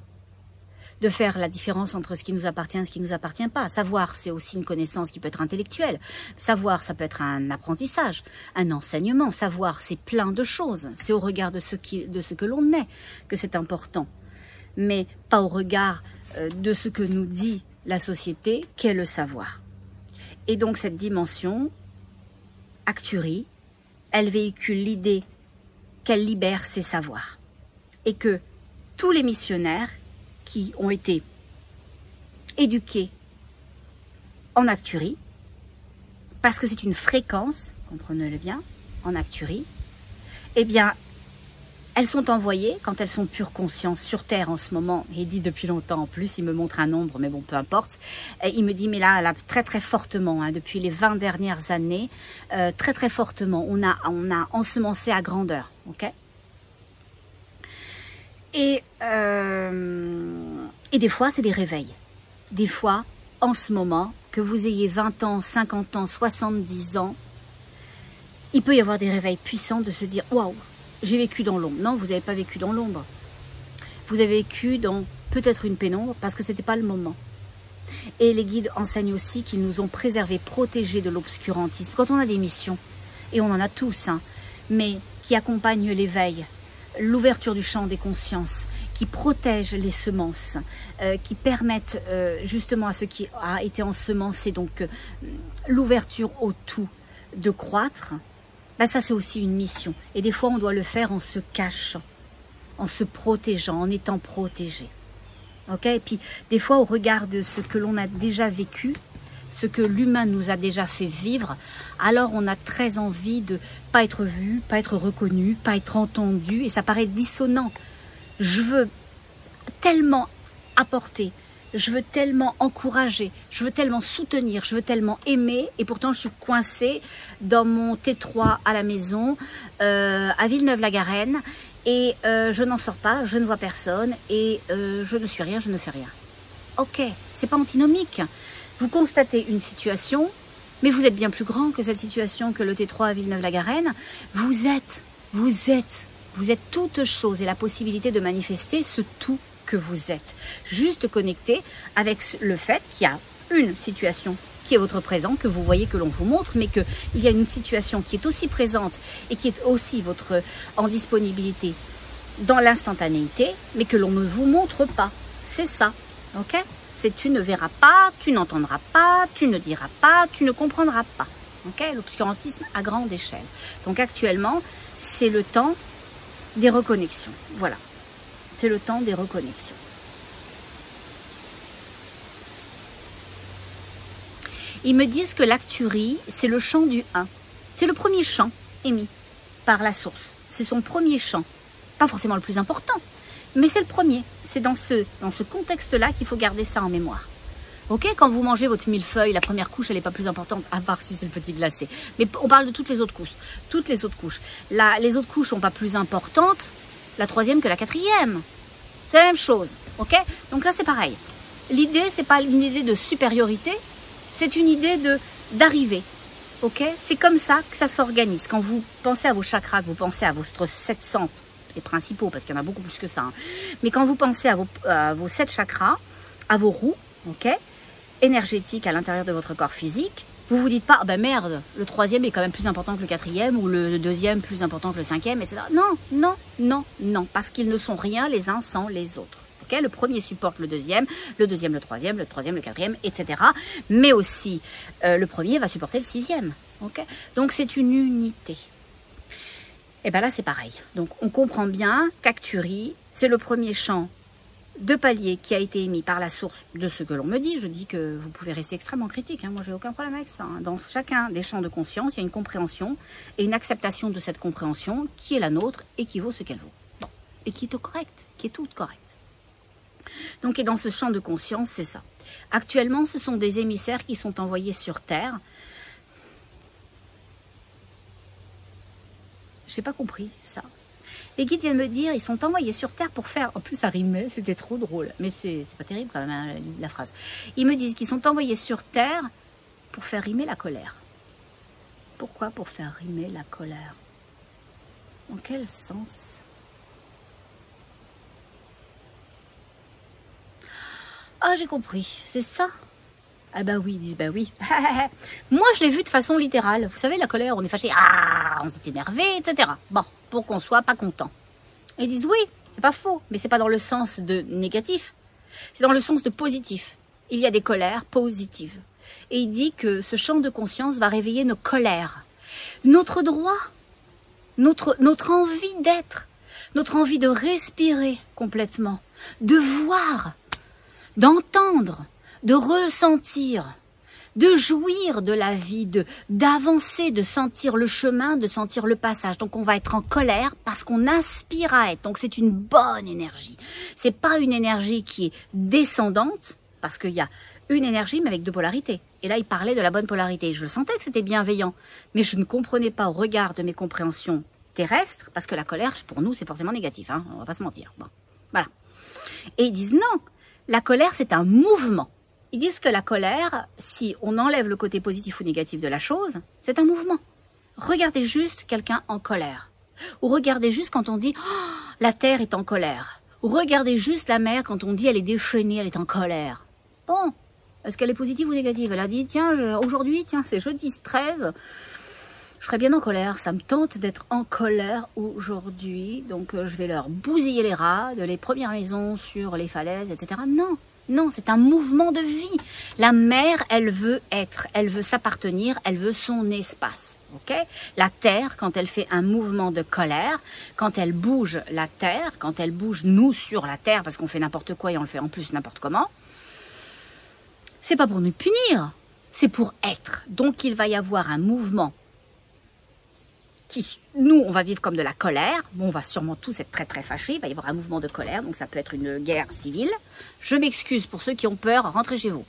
De faire la différence entre ce qui nous appartient et ce qui ne nous appartient pas. Savoir, c'est aussi une connaissance qui peut être intellectuelle. Savoir, ça peut être un apprentissage, un enseignement. Savoir, c'est plein de choses. C'est au regard de ce que l'on est que c'est important. Mais pas au regard de ce que nous dit la société, qu'est le savoir. Et donc cette dimension, Acturi, elle véhicule l'idée qu'elle libère ses savoirs et que tous les missionnaires qui ont été éduqués en Acturi, parce que c'est une fréquence, comprenez-le bien, en Acturi, eh bien, elles sont envoyées, quand elles sont pure conscience, sur Terre en ce moment, et il dit depuis longtemps en plus, il me montre un nombre, mais bon, peu importe, et il me dit, mais là, très très fortement, hein, depuis les 20 dernières années, très très fortement, on a ensemencé à grandeur, ok? Et des fois, c'est des réveils. Des fois, en ce moment, que vous ayez 20 ans, 50 ans, 70 ans, il peut y avoir des réveils puissants de se dire, waouh, j'ai vécu dans l'ombre. Non, vous n'avez pas vécu dans l'ombre. Vous avez vécu dans peut-être une pénombre parce que ce n'était pas le moment. Et les guides enseignent aussi qu'ils nous ont préservés, protégés de l'obscurantisme. Quand on a des missions, et on en a tous, hein, mais qui accompagnent l'éveil, l'ouverture du champ des consciences, qui protègent les semences, qui permettent justement à ce qui a été ensemencé, donc l'ouverture au tout, de croître, ben ça c'est aussi une mission. Et des fois on doit le faire en se cachant, en se protégeant, en étant protégé. Ok? Et puis des fois au regard de ce que l'on a déjà vécu, ce que l'humain nous a déjà fait vivre, alors on a très envie de pas être vu, pas être reconnu, pas être entendu, et ça paraît dissonant. Je veux tellement apporter, je veux tellement encourager, je veux tellement soutenir, je veux tellement aimer, et pourtant je suis coincée dans mon T3 à la maison, à Villeneuve-la-Garenne, et je n'en sors pas, je ne vois personne, et je ne suis rien, je ne fais rien. Ok, c'est pas antinomique. Vous constatez une situation, Mais vous êtes bien plus grand que cette situation, que le T3 à Villeneuve-la-Garenne. Vous êtes toute chose et la possibilité de manifester ce tout que vous êtes. Juste connecté avec le fait qu'il y a une situation qui est votre présent, que vous voyez, que l'on vous montre, mais qu'il y a une situation qui est aussi présente et qui est aussi votre en disponibilité dans l'instantanéité, mais que l'on ne vous montre pas. C'est ça, ok? C'est tu ne verras pas, tu n'entendras pas, tu ne diras pas, tu ne comprendras pas. Ok? L'obscurantisme à grande échelle. Donc actuellement, c'est le temps des reconnexions. Voilà. C'est le temps des reconnexions. Ils me disent que l'acturie, c'est le chant du 1. C'est le premier chant émis par la source. C'est son premier chant. Pas forcément le plus important, mais c'est le premier. C'est dans ce contexte-là qu'il faut garder ça en mémoire. Ok, quand vous mangez votre millefeuille, la première couche, elle n'est pas plus importante, à part si c'est le petit glacé. Mais on parle de toutes les autres couches. Toutes les autres couches. Les autres couches sont pas plus importantes, la troisième que la quatrième. C'est la même chose. Ok, donc là, c'est pareil. L'idée, c'est pas une idée de supériorité, c'est une idée d'arriver. Ok, c'est comme ça que ça s'organise. Quand vous pensez à vos chakras, que vous pensez à votre 7 centres, les principaux, parce qu'il y en a beaucoup plus que ça. Hein. Mais quand vous pensez à vos 7 chakras, à vos roues, ok, énergétiques à l'intérieur de votre corps physique, vous vous dites pas, ah ben merde, le troisième est quand même plus important que le quatrième, ou le deuxième plus important que le cinquième, etc. Non, non, non, non, parce qu'ils ne sont rien les uns sans les autres. Okay, le premier supporte le deuxième le troisième, le quatrième, etc. Mais aussi, le premier va supporter le sixième. Okay, donc c'est une unité. Et bien là, c'est pareil. Donc, on comprend bien qu'Acturie, c'est le premier chant de palier qui a été émis par la source de ce que l'on me dit. Je dis que vous pouvez rester extrêmement critique. Hein. Moi, j'ai aucun problème avec ça. Hein. Dans chacun des champs de conscience, il y a une compréhension et une acceptation de cette compréhension qui est la nôtre et qui vaut ce qu'elle vaut. Bon. Et qui est correcte, qui est toute correcte. Donc, et dans ce champ de conscience, c'est ça. Actuellement, ce sont des émissaires qui sont envoyés sur Terre. J'ai pas compris ça. Les guides viennent me dire, ils sont envoyés sur Terre pour faire... En plus, ça rimait, c'était trop drôle. Mais c'est pas terrible quand même, hein, la phrase. Ils me disent qu'ils sont envoyés sur Terre pour faire rimer la colère. Pourquoi pour faire rimer la colère? En quel sens? Ah, j'ai compris. C'est ça? Ah bah oui, ils disent bah oui. Moi, je l'ai vu de façon littérale. Vous savez, la colère, on est fâché, ah, on s'est énervé, etc. Bon, pour qu'on soit pas content. Et ils disent oui, c'est pas faux, mais c'est pas dans le sens de négatif. C'est dans le sens de positif. Il y a des colères positives. Et il dit que ce champ de conscience va réveiller nos colères, notre droit, notre envie d'être, notre envie de respirer complètement, de voir, d'entendre, de ressentir, de jouir de la vie, d'avancer, de sentir le chemin, de sentir le passage. Donc on va être en colère parce qu'on aspire à être. Donc c'est une bonne énergie. C'est pas une énergie qui est descendante, parce qu'il y a une énergie mais avec deux polarités. Et là il parlait de la bonne polarité. Je sentais que c'était bienveillant, mais je ne comprenais pas au regard de mes compréhensions terrestres, parce que la colère pour nous c'est forcément négatif, hein, on va pas se mentir. Bon, voilà. Et ils disent non, la colère c'est un mouvement. Ils disent que la colère, si on enlève le côté positif ou négatif de la chose, c'est un mouvement. Regardez juste quelqu'un en colère. Ou regardez juste quand on dit oh, « la terre est en colère ». Ou regardez juste la mer quand on dit « elle est déchaînée, elle est en colère ». Bon, est-ce qu'elle est positive ou négative? Elle a dit « tiens, aujourd'hui, tiens, c'est jeudi 13, je serais bien en colère. Ça me tente d'être en colère aujourd'hui, donc je vais leur bousiller les rats de les premières maisons sur les falaises, etc. » Non. Non, c'est un mouvement de vie. La mer, elle veut être, elle veut s'appartenir, elle veut son espace. Okay? La terre, quand elle fait un mouvement de colère, quand elle bouge la terre, quand elle bouge nous sur la terre, parce qu'on fait n'importe quoi et on le fait en plus n'importe comment, c'est pas pour nous punir, c'est pour être. Donc il va y avoir un mouvement qui, nous, on va vivre comme de la colère. Bon, on va sûrement tous être très très fâchés. Il va y avoir un mouvement de colère, donc ça peut être une guerre civile. Je m'excuse pour ceux qui ont peur, rentrez chez vous.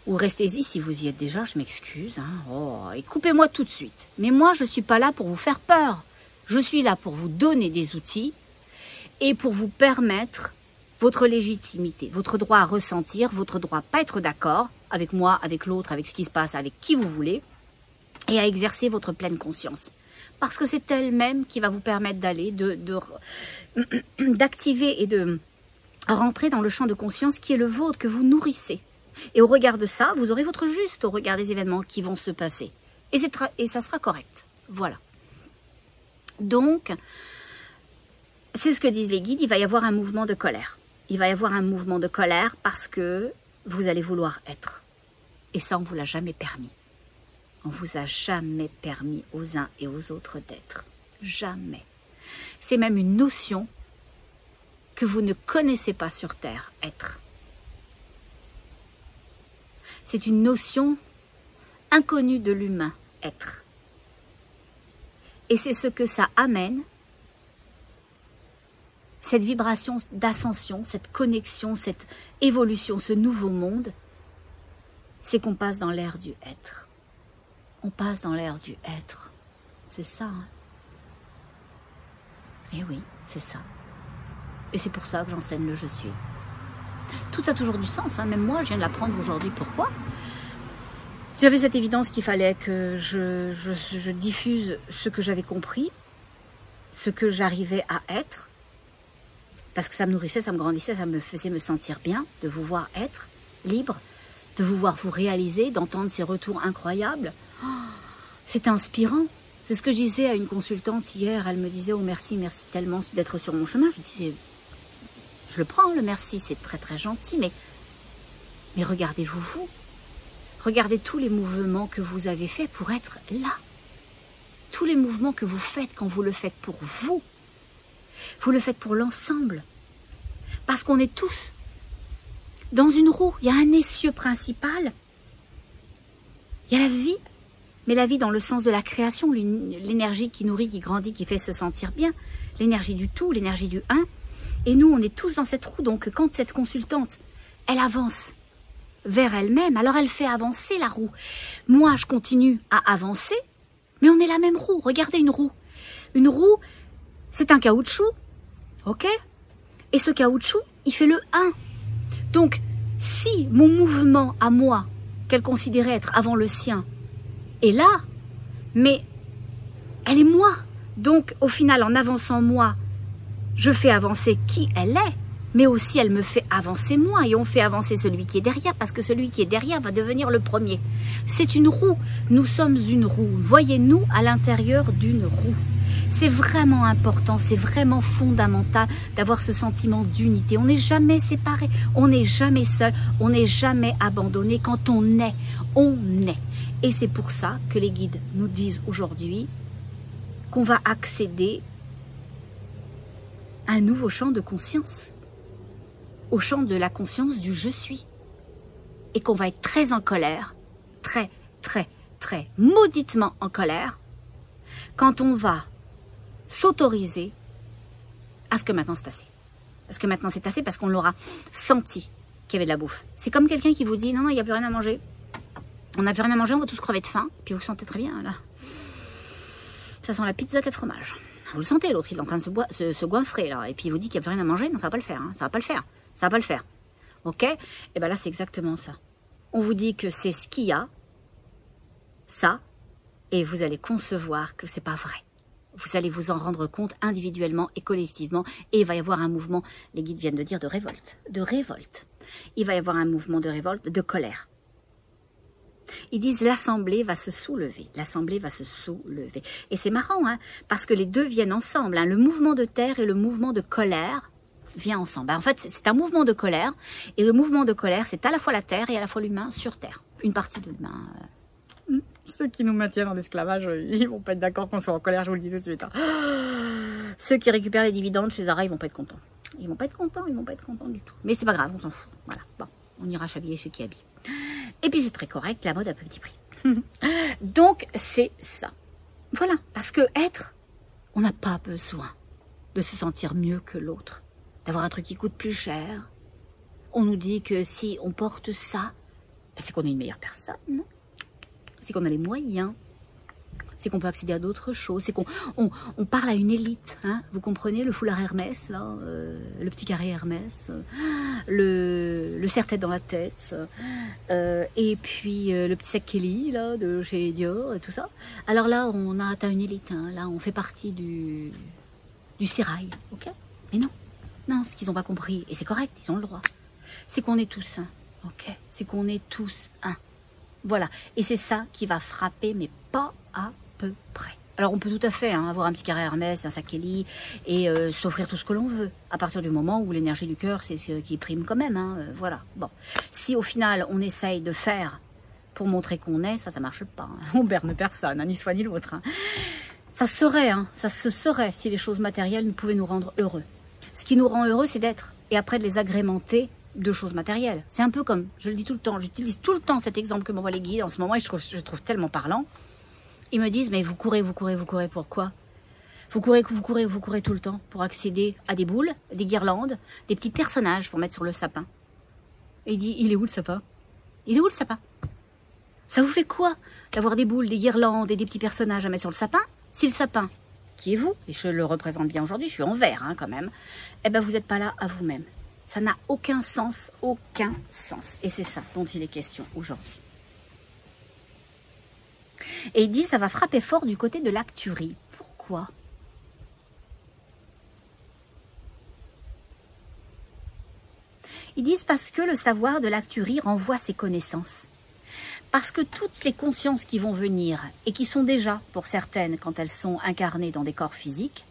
Ou restez-y si vous y êtes déjà, je m'excuse. Hein. Oh, et coupez-moi tout de suite. Mais moi, je ne suis pas là pour vous faire peur. Je suis là pour vous donner des outils et pour vous permettre votre légitimité, votre droit à ressentir, votre droit à pas être d'accord avec moi, avec l'autre, avec ce qui se passe, avec qui vous voulez, et à exercer votre pleine conscience. Parce que c'est elle-même qui va vous permettre d'aller, d'activer et de rentrer dans le champ de conscience qui est le vôtre, que vous nourrissez. Et au regard de ça, vous aurez votre juste au regard des événements qui vont se passer. Et ça sera correct. Voilà. Donc, c'est ce que disent les guides, il va y avoir un mouvement de colère. Il va y avoir un mouvement de colère parce que vous allez vouloir être. Et ça, on ne vous l'a jamais permis. On ne vous a jamais permis aux uns et aux autres d'être. Jamais. C'est même une notion que vous ne connaissez pas sur Terre, être. C'est une notion inconnue de l'humain, être. Et c'est ce que ça amène, cette vibration d'ascension, cette connexion, cette évolution, ce nouveau monde, c'est qu'on passe dans l'ère du être. On passe dans l'ère du être. C'est ça. Hein. Et oui, c'est ça. Et c'est pour ça que j'enseigne le je suis. Tout a toujours du sens. Hein. Même moi, je viens de l'apprendre aujourd'hui. Pourquoi ? J'avais cette évidence qu'il fallait que je diffuse ce que j'avais compris, ce que j'arrivais à être, parce que ça me nourrissait, ça me grandissait, ça me faisait me sentir bien, de vous voir être libre, de vous voir vous réaliser, d'entendre ces retours incroyables. Oh, c'est inspirant. C'est ce que je disais à une consultante hier. Elle me disait « Oh merci, merci tellement d'être sur mon chemin ». Je disais « Je le prends, le merci, c'est très très gentil, mais regardez-vous vous. Regardez tous les mouvements que vous avez faits pour être là. Tous les mouvements que vous faites quand vous le faites pour vous. Vous le faites pour l'ensemble. Parce qu'on est tous dans une roue. Il y a un essieu principal. Il y a la vie. Mais la vie dans le sens de la création, l'énergie qui nourrit, qui grandit, qui fait se sentir bien. L'énergie du tout, l'énergie du un. Et nous, on est tous dans cette roue. Donc quand cette consultante, elle avance vers elle-même, alors elle fait avancer la roue. Moi, je continue à avancer, mais on est la même roue. Regardez une roue. Une roue, c'est un caoutchouc, ok? Et ce caoutchouc, il fait le 1. Donc, si mon mouvement à moi, qu'elle considérait être avant le sien, est là, mais elle est moi. Donc, au final, en avançant moi, je fais avancer qui elle est, mais aussi elle me fait avancer moi, et on fait avancer celui qui est derrière, parce que celui qui est derrière va devenir le premier. C'est une roue, nous sommes une roue, voyez-nous à l'intérieur d'une roue. C'est vraiment important, c'est vraiment fondamental d'avoir ce sentiment d'unité. On n'est jamais séparés, on n'est jamais seul, on n'est jamais abandonné. Quand on est, on est. Et c'est pour ça que les guides nous disent aujourd'hui qu'on va accéder à un nouveau champ de conscience. Au champ de la conscience du je suis. Et qu'on va être très en colère, très mauditement en colère, quand on va s'autoriser à ce que maintenant c'est assez. Parce que maintenant c'est assez parce qu'on l'aura senti qu'il y avait de la bouffe. C'est comme quelqu'un qui vous dit non, il n'y a plus rien à manger. On n'a plus rien à manger, on va tous crever de faim. Puis vous vous sentez très bien là. Ça sent la pizza 4 fromages. Vous le sentez, l'autre il est en train de se goinfrer là. Et puis il vous dit qu'il n'y a plus rien à manger. Non, ça va pas le faire. Hein. Ça va pas le faire. Ça va pas le faire. Ok? Et bien là, c'est exactement ça. On vous dit que c'est ce qu'il y a, ça, et vous allez concevoir que c'est pas vrai. Vous allez vous en rendre compte individuellement et collectivement, et il va y avoir un mouvement, les guides viennent de dire, de révolte. De révolte. Il va y avoir un mouvement de révolte, de colère. Ils disent l'assemblée va se soulever. L'assemblée va se soulever. Et c'est marrant, hein, parce que les deux viennent ensemble. Hein, le mouvement de terre et le mouvement de colère vient ensemble. En fait, c'est un mouvement de colère, et le mouvement de colère, c'est à la fois la terre et à la fois l'humain sur terre. Une partie de l'humain. Ceux qui nous maintiennent en esclavage, ils vont pas être d'accord qu'on soit en colère, je vous le dis tout de suite. Hein. Ceux qui récupèrent les dividendes chez Zara, ils vont pas être contents. Ils vont pas être contents, ils vont pas être contents du tout. Mais c'est pas grave, on s'en fout. Voilà, bon, on ira s'habiller ceux qui habillent. Et puis c'est très correct, la mode à petit prix. Donc c'est ça. Voilà, parce que être, on n'a pas besoin de se sentir mieux que l'autre. D'avoir un truc qui coûte plus cher. On nous dit que si on porte ça, c'est qu'on est une meilleure personne. C'est qu'on a les moyens. c'est qu'on peut accéder à d'autres choses, c'est qu'on on parle à une élite, hein, vous comprenez, le foulard Hermès, là, le petit carré Hermès, le serre-tête dans la tête, et puis le petit sac Kelly, là, de chez Dior, et tout ça. Alors là, on a atteint une élite, hein, là, on fait partie du sérail, ok? Mais non, non, ce qu'ils n'ont pas compris, et c'est correct, ils ont le droit, c'est qu'on est tous un, ok? C'est qu'on est tous un. Voilà, et c'est ça qui va frapper, mais pas à peu près. Alors on peut tout à fait hein, avoir un petit carré Hermès, un sac Kelly et s'offrir tout ce que l'on veut, à partir du moment où l'énergie du cœur, c'est ce qui prime quand même, hein, voilà. Bon, si au final on essaye de faire pour montrer qu'on est, ça marche pas. Hein. On berne personne, hein, ni soi ni l'autre. Hein. Ça serait, hein, ça se serait si les choses matérielles ne pouvaient nous rendre heureux. Ce qui nous rend heureux, c'est d'être, et après de les agrémenter de choses matérielles. C'est un peu comme, je le dis tout le temps, j'utilise tout le temps cet exemple que m'envoient les guides en ce moment et je trouve tellement parlant. Ils me disent, mais vous courez, pourquoi? Vous courez tout le temps pour accéder à des boules, des guirlandes, des petits personnages pour mettre sur le sapin. Et il dit, il est où le sapin? Il est où le sapin? Ça vous fait quoi d'avoir des boules, des guirlandes et des petits personnages à mettre sur le sapin? Si le sapin, qui est vous, et je le représente bien aujourd'hui, je suis en vert hein, quand même, eh ben vous n'êtes pas là à vous-même. Ça n'a aucun sens, aucun sens. Et c'est ça dont il est question aujourd'hui. Et il dit, ça va frapper fort du côté de l'acturie. Pourquoi? Ils disent parce que le savoir de l'acturie renvoie ses connaissances. Parce que toutes les consciences qui vont venir, et qui sont déjà, pour certaines, quand elles sont incarnées dans des corps physiques,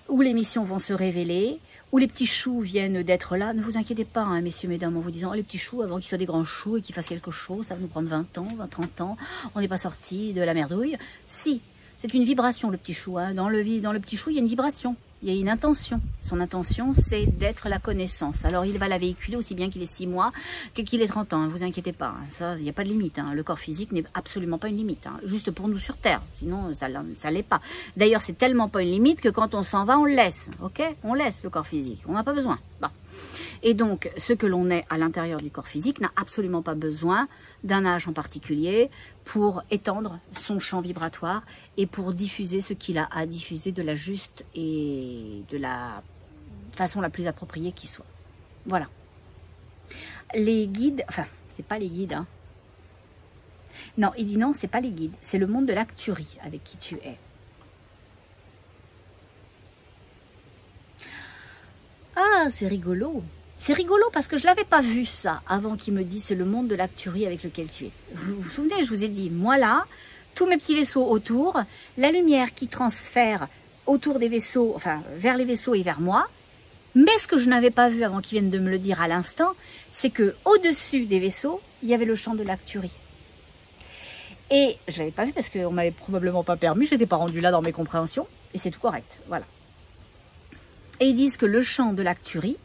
où les missions vont se révéler, où les petits choux viennent d'être là, ne vous inquiétez pas, hein, messieurs, mesdames, en vous disant, oh, les petits choux, avant qu'ils soient des grands choux et qu'ils fassent quelque chose, ça va nous prendre 20 ans, 30 ans, on n'est pas sorti de la merdouille. Si, c'est une vibration, le petit chou, hein. Dans le petit chou, il y a une vibration, il y a une intention. Son intention, c'est d'être la connaissance. Alors, il va la véhiculer aussi bien qu'il ait 6 mois que qu'il ait 30 ans, ne vous inquiétez pas, hein. Ça, il n'y a pas de limite, hein. Le corps physique n'est absolument pas une limite, hein. Juste pour nous sur Terre, sinon, ça l'est pas. D'ailleurs, c'est tellement pas une limite que quand on s'en va, on le laisse, ok? On laisse le corps physique, on n'a pas besoin. Bon. Et donc, ce que l'on est à l'intérieur du corps physique n'a absolument pas besoin d'un âge en particulier pour étendre son champ vibratoire et pour diffuser ce qu'il a à diffuser de la juste et de la façon la plus appropriée qui soit. Voilà. Les guides, enfin, c'est pas les guides, hein. Non, il dit non, c'est pas les guides, c'est le monde de l'acturie avec qui tu es. Ah, c'est rigolo. C'est rigolo parce que je ne l'avais pas vu ça avant qu'il me dise c'est le monde de l'acturie avec lequel tu es. Vous vous souvenez, je vous ai dit, moi là, tous mes petits vaisseaux autour, la lumière qui transfère autour des vaisseaux, enfin vers les vaisseaux et vers moi. Mais ce que je n'avais pas vu avant qu'ils viennent de me le dire à l'instant, c'est que au-dessus des vaisseaux, il y avait le champ de l'acturie. Et je ne l'avais pas vu parce qu'on ne m'avait probablement pas permis, je n'étais pas rendue là dans mes compréhensions, et c'est tout correct, voilà. Et ils disent que le champ de l'acturie,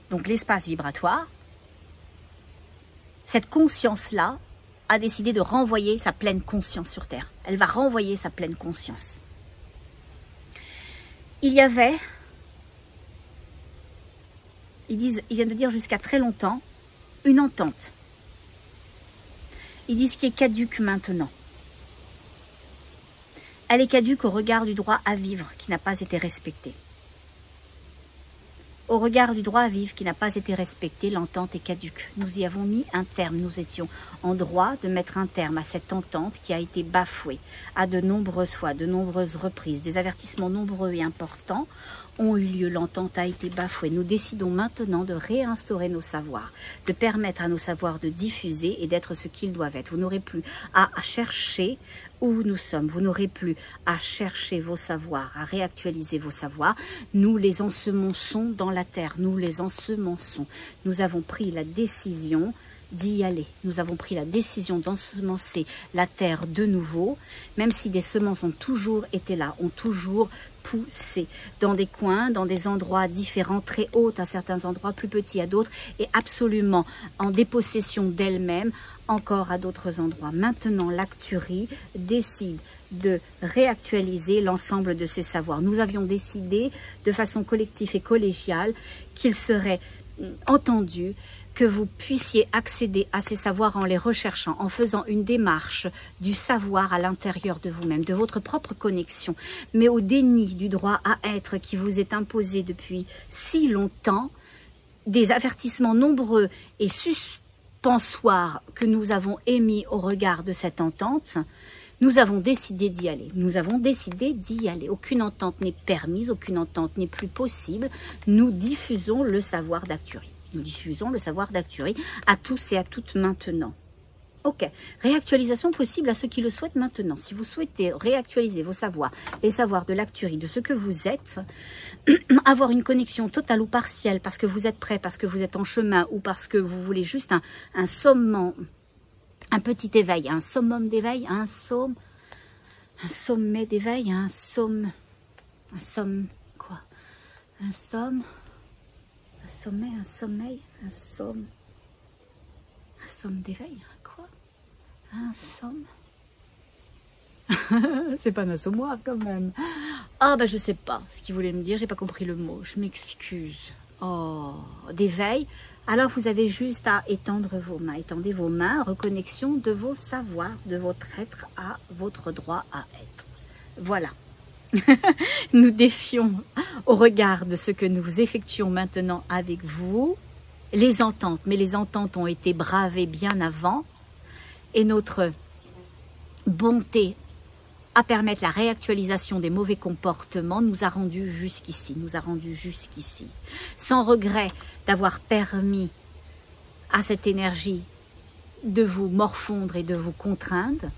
donc l'espace vibratoire, cette conscience-là a décidé de renvoyer sa pleine conscience sur Terre. Elle va renvoyer sa pleine conscience. Il y avait, ils viennent de dire jusqu'à très longtemps, une entente. Ils disent qui est caduque maintenant. Elle est caduque au regard du droit à vivre qui n'a pas été respecté. Au regard du droit à vivre qui n'a pas été respecté, l'entente est caduque. Nous y avons mis un terme. Nous étions en droit de mettre un terme à cette entente qui a été bafouée à de nombreuses fois, de nombreuses reprises. Des avertissements nombreux et importants ont eu lieu. L'entente a été bafouée. Nous décidons maintenant de réinstaurer nos savoirs, de permettre à nos savoirs de diffuser et d'être ce qu'ils doivent être. Vous n'aurez plus à chercher où nous sommes. Vous n'aurez plus à chercher vos savoirs, à réactualiser vos savoirs. Nous les ensemençons dans la terre. Nous les ensemençons. Nous avons pris la décision d'y aller. Nous avons pris la décision d'ensemencer la terre de nouveau, même si des semences ont toujours été là, ont toujours poussé dans des coins, dans des endroits différents, très hauts à certains endroits, plus petits à d'autres, et absolument en dépossession d'elle-même encore à d'autres endroits. Maintenant, l'acturie décide de réactualiser l'ensemble de ses savoirs. Nous avions décidé de façon collective et collégiale qu'il serait entendu que vous puissiez accéder à ces savoirs en les recherchant, en faisant une démarche du savoir à l'intérieur de vous-même, de votre propre connexion, mais au déni du droit à être qui vous est imposé depuis si longtemps, des avertissements nombreux et suspensoires que nous avons émis au regard de cette entente, nous avons décidé d'y aller. Nous avons décidé d'y aller. Aucune entente n'est permise, aucune entente n'est plus possible. Nous diffusons le savoir d'Acturi. Nous diffusons le savoir d'Acturi à tous et à toutes maintenant. Ok, réactualisation possible à ceux qui le souhaitent maintenant. Si vous souhaitez réactualiser vos savoirs, les savoirs de l'Acturi, de ce que vous êtes, avoir une connexion totale ou partielle parce que vous êtes prêt, parce que vous êtes en chemin ou parce que vous voulez juste un sommet, un petit éveil, un summum d'éveil, un sommet d'éveil, un sommet d'éveil, quoi? Un somme. C'est pas un assommoir quand même. Ah bah je sais pas ce qu'il voulait me dire, j'ai pas compris le mot, je m'excuse. Oh, d'éveil. Alors vous avez juste à étendre vos mains. Étendez vos mains, reconnexion de vos savoirs, de votre être à votre droit à être. Voilà. Nous défions au regard de ce que nous effectuons maintenant avec vous, les ententes. Mais les ententes ont été bravées bien avant. Et notre bonté à permettre la réactualisation des mauvais comportements nous a rendus jusqu'ici, sans regret d'avoir permis à cette énergie de vous morfondre et de vous contraindre.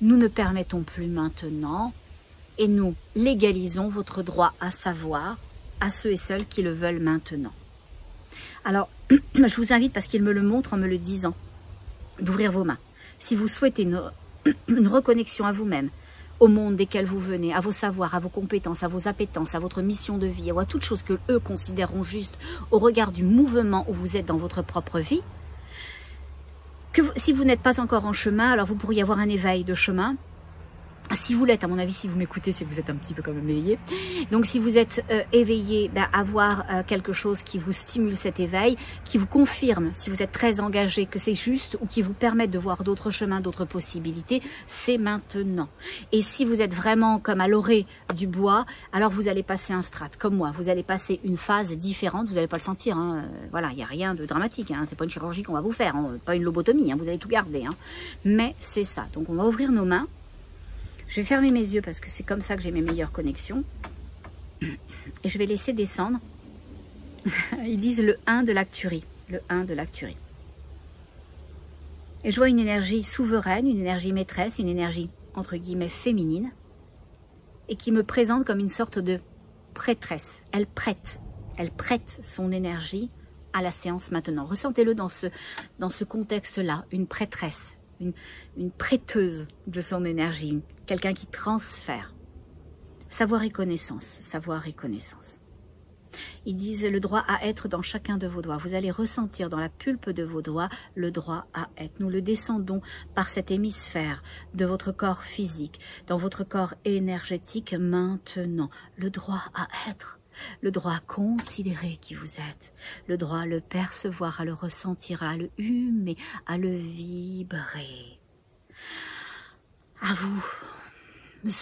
Nous ne permettons plus maintenant et nous légalisons votre droit à savoir à ceux et celles qui le veulent maintenant. Alors, je vous invite, parce qu'il me le montre en me le disant, d'ouvrir vos mains. Si vous souhaitez une reconnexion à vous-même, au monde desquels vous venez, à vos savoirs, à vos compétences, à vos appétences, à votre mission de vie, ou à toutes choses que eux considéreront juste au regard du mouvement où vous êtes dans votre propre vie, si vous n'êtes pas encore en chemin, alors vous pourriez avoir un éveil de chemin. Si vous l'êtes, à mon avis, si vous m'écoutez, c'est que vous êtes un petit peu quand même éveillé. Donc si vous êtes éveillé, avoir quelque chose qui vous stimule cet éveil, qui vous confirme, si vous êtes très engagé, que c'est juste, ou qui vous permet de voir d'autres chemins, d'autres possibilités, c'est maintenant. Et si vous êtes vraiment comme à l'orée du bois, alors vous allez passer un strat, comme moi. Vous allez passer une phase différente, vous n'allez pas le sentir. Hein. Voilà, il n'y a rien de dramatique. Hein. C'est pas une chirurgie qu'on va vous faire, hein. Pas une lobotomie, hein. Vous allez tout garder. Hein. Mais c'est ça. Donc on va ouvrir nos mains. Je vais fermer mes yeux parce que c'est comme ça que j'ai mes meilleures connexions. Et je vais laisser descendre. Ils disent le 1 de l'Acturi. Le 1 de l'Acturi. Et je vois une énergie souveraine, une énergie maîtresse, une énergie entre guillemets féminine. Et qui me présente comme une sorte de prêtresse. Elle prête son énergie à la séance maintenant. Ressentez-le dans ce contexte-là, une prêtresse. Une prêteuse de son énergie, quelqu'un qui transfère. Savoir et connaissance, savoir et connaissance. Ils disent le droit à être dans chacun de vos doigts. Vous allez ressentir dans la pulpe de vos doigts le droit à être. Nous le descendons par cet hémisphère de votre corps physique, dans votre corps énergétique maintenant. Le droit à être. Le droit à considérer qui vous êtes, le droit à le percevoir, à le ressentir, à le humer, à le vibrer. À vous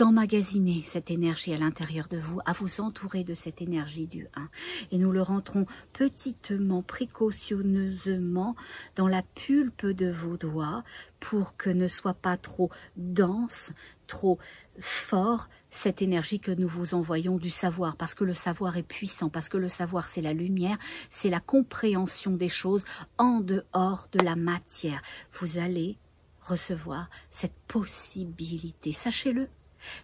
emmagasiner cette énergie à l'intérieur de vous, à vous entourer de cette énergie du 1. Et nous le rentrons petitement, précautionneusement dans la pulpe de vos doigts pour que ne soit pas trop dense, trop fort, cette énergie que nous vous envoyons du savoir, parce que le savoir est puissant, parce que le savoir c'est la lumière, c'est la compréhension des choses en dehors de la matière. Vous allez recevoir cette possibilité, sachez-le.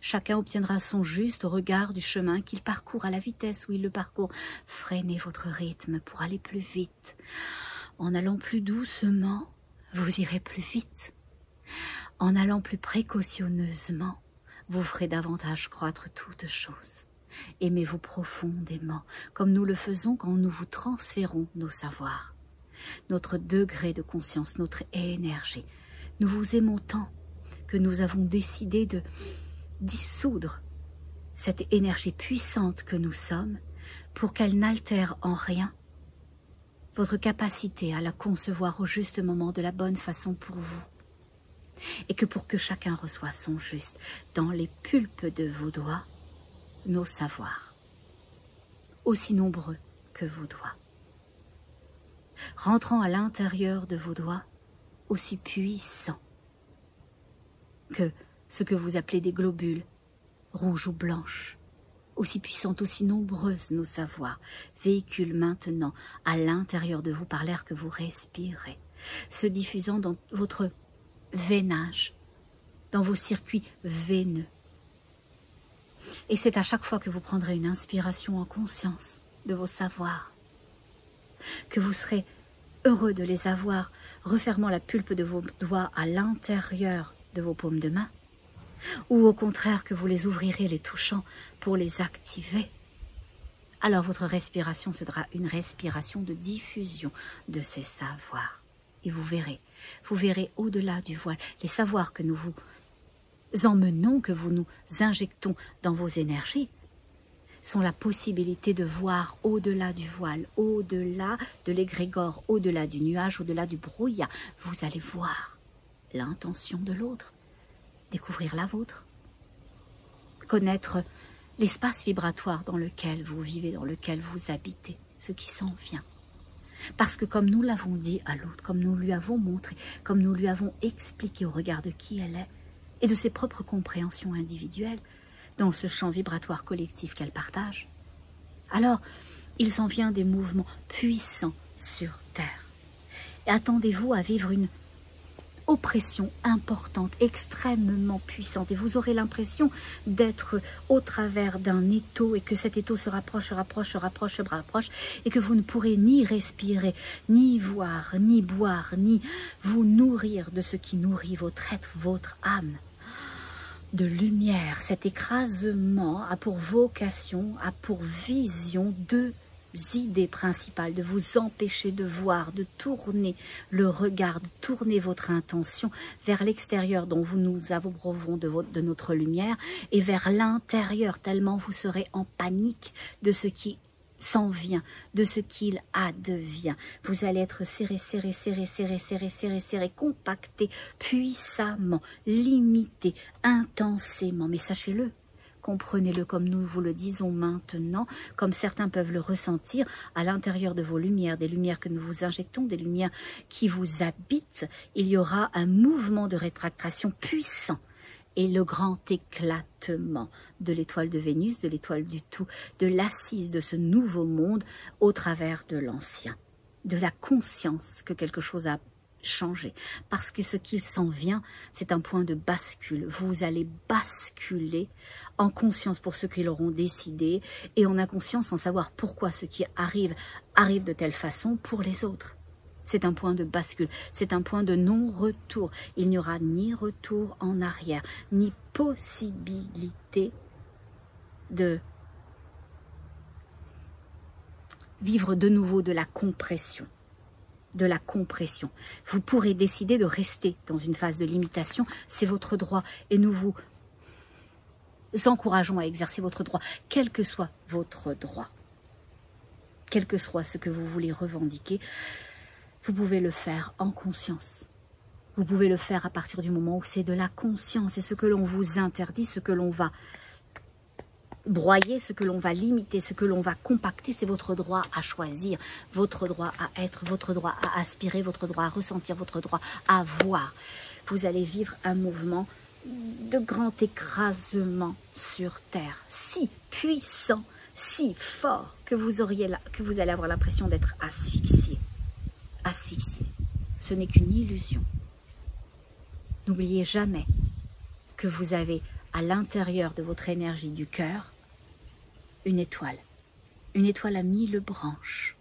Chacun obtiendra son juste au regard du chemin qu'il parcourt, à la vitesse où il le parcourt. Freinez votre rythme pour aller plus vite. En allant plus doucement, vous irez plus vite. En allant plus précautionneusement, vous ferez davantage croître toutes choses. Aimez-vous profondément, comme nous le faisons quand nous vous transférons nos savoirs. Notre degré de conscience, notre énergie. Nous vous aimons tant que nous avons décidé de dissoudre cette énergie puissante que nous sommes pour qu'elle n'altère en rien votre capacité à la concevoir au juste moment de la bonne façon pour vous. Et que pour que chacun reçoive son juste, dans les pulpes de vos doigts, nos savoirs, aussi nombreux que vos doigts, rentrant à l'intérieur de vos doigts, aussi puissants que ce que vous appelez des globules, rouges ou blanches, aussi puissantes, aussi nombreuses nos savoirs, véhiculent maintenant à l'intérieur de vous par l'air que vous respirez, se diffusant dans votre veinage, dans vos circuits veineux. Et c'est à chaque fois que vous prendrez une inspiration en conscience de vos savoirs, que vous serez heureux de les avoir, refermant la pulpe de vos doigts à l'intérieur de vos paumes de main, ou au contraire que vous les ouvrirez les touchant pour les activer. Alors votre respiration sera une respiration de diffusion de ces savoirs. Et vous verrez au-delà du voile, les savoirs que nous vous emmenons, que vous nous injectons dans vos énergies, sont la possibilité de voir au-delà du voile, au-delà de l'égrégore, au-delà du nuage, au-delà du brouillard. Vous allez voir l'intention de l'autre, découvrir la vôtre, connaître l'espace vibratoire dans lequel vous vivez, dans lequel vous habitez, ce qui s'en vient. Parce que comme nous l'avons dit à l'autre, comme nous lui avons montré, comme nous lui avons expliqué au regard de qui elle est et de ses propres compréhensions individuelles dans ce champ vibratoire collectif qu'elle partage, alors il s'en vient des mouvements puissants sur Terre. Et attendez-vous à vivre une oppression importante, extrêmement puissante, et vous aurez l'impression d'être au travers d'un étau et que cet étau se rapproche, et que vous ne pourrez ni respirer, ni voir, ni boire, ni vous nourrir de ce qui nourrit votre être, votre âme. De lumière, cet écrasement a pour vocation, a pour vision deux idées principales, de vous empêcher de voir, de tourner le regard, de tourner votre intention vers l'extérieur dont vous nous abreuvons de notre lumière et vers l'intérieur tellement vous serez en panique de ce qui s'en vient, de ce qu'il advient. Vous allez être serré, compacté, puissamment, limité, intensément. Mais sachez-le, comprenez-le comme nous vous le disons maintenant, comme certains peuvent le ressentir à l'intérieur de vos lumières, des lumières que nous vous injectons, des lumières qui vous habitent. Il y aura un mouvement de rétractation puissant et le grand éclatement de l'étoile de Vénus, de l'étoile du tout, de l'assise de ce nouveau monde au travers de l'ancien, de la conscience que quelque chose a changé, parce que ce qu'il s'en vient, c'est un point de bascule. Vous allez basculer en conscience pour ceux qui l'auront décidé et en inconscience sans savoir pourquoi ce qui arrive de telle façon pour les autres. C'est un point de bascule, c'est un point de non-retour. Il n'y aura ni retour en arrière, ni possibilité de vivre de nouveau de la compression. De la compression. Vous pourrez décider de rester dans une phase de limitation, c'est votre droit et nous vous encourageons à exercer votre droit, quel que soit votre droit, quel que soit ce que vous voulez revendiquer, vous pouvez le faire en conscience. Vous pouvez le faire à partir du moment où c'est de la conscience et ce que l'on vous interdit, ce que l'on va broyer, ce que l'on va limiter, ce que l'on va compacter, c'est votre droit à choisir, votre droit à être, votre droit à aspirer, votre droit à ressentir, votre droit à voir. Vous allez vivre un mouvement de grand écrasement sur Terre, si puissant, si fort que vous allez avoir l'impression d'être asphyxié. Asphyxié. Ce n'est qu'une illusion. N'oubliez jamais que vous avez à l'intérieur de votre énergie du cœur une étoile à 1000 branches.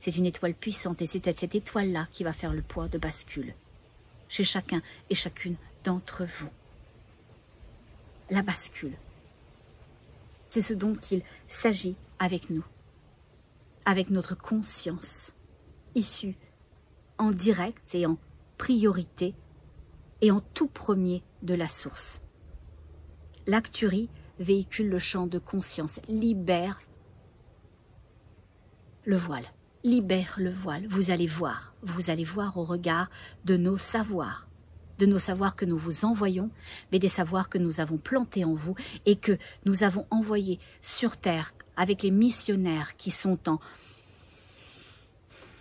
C'est une étoile puissante et c'est cette étoile-là qui va faire le poids de bascule chez chacun et chacune d'entre vous. La bascule, c'est ce dont il s'agit avec nous, avec notre conscience, issue en direct et en priorité et en tout premier de la source. L'Acturie véhicule le champ de conscience, libère le voile, libère le voile. Vous allez voir au regard de nos savoirs que nous vous envoyons, mais des savoirs que nous avons plantés en vous et que nous avons envoyés sur terre avec les missionnaires qui sont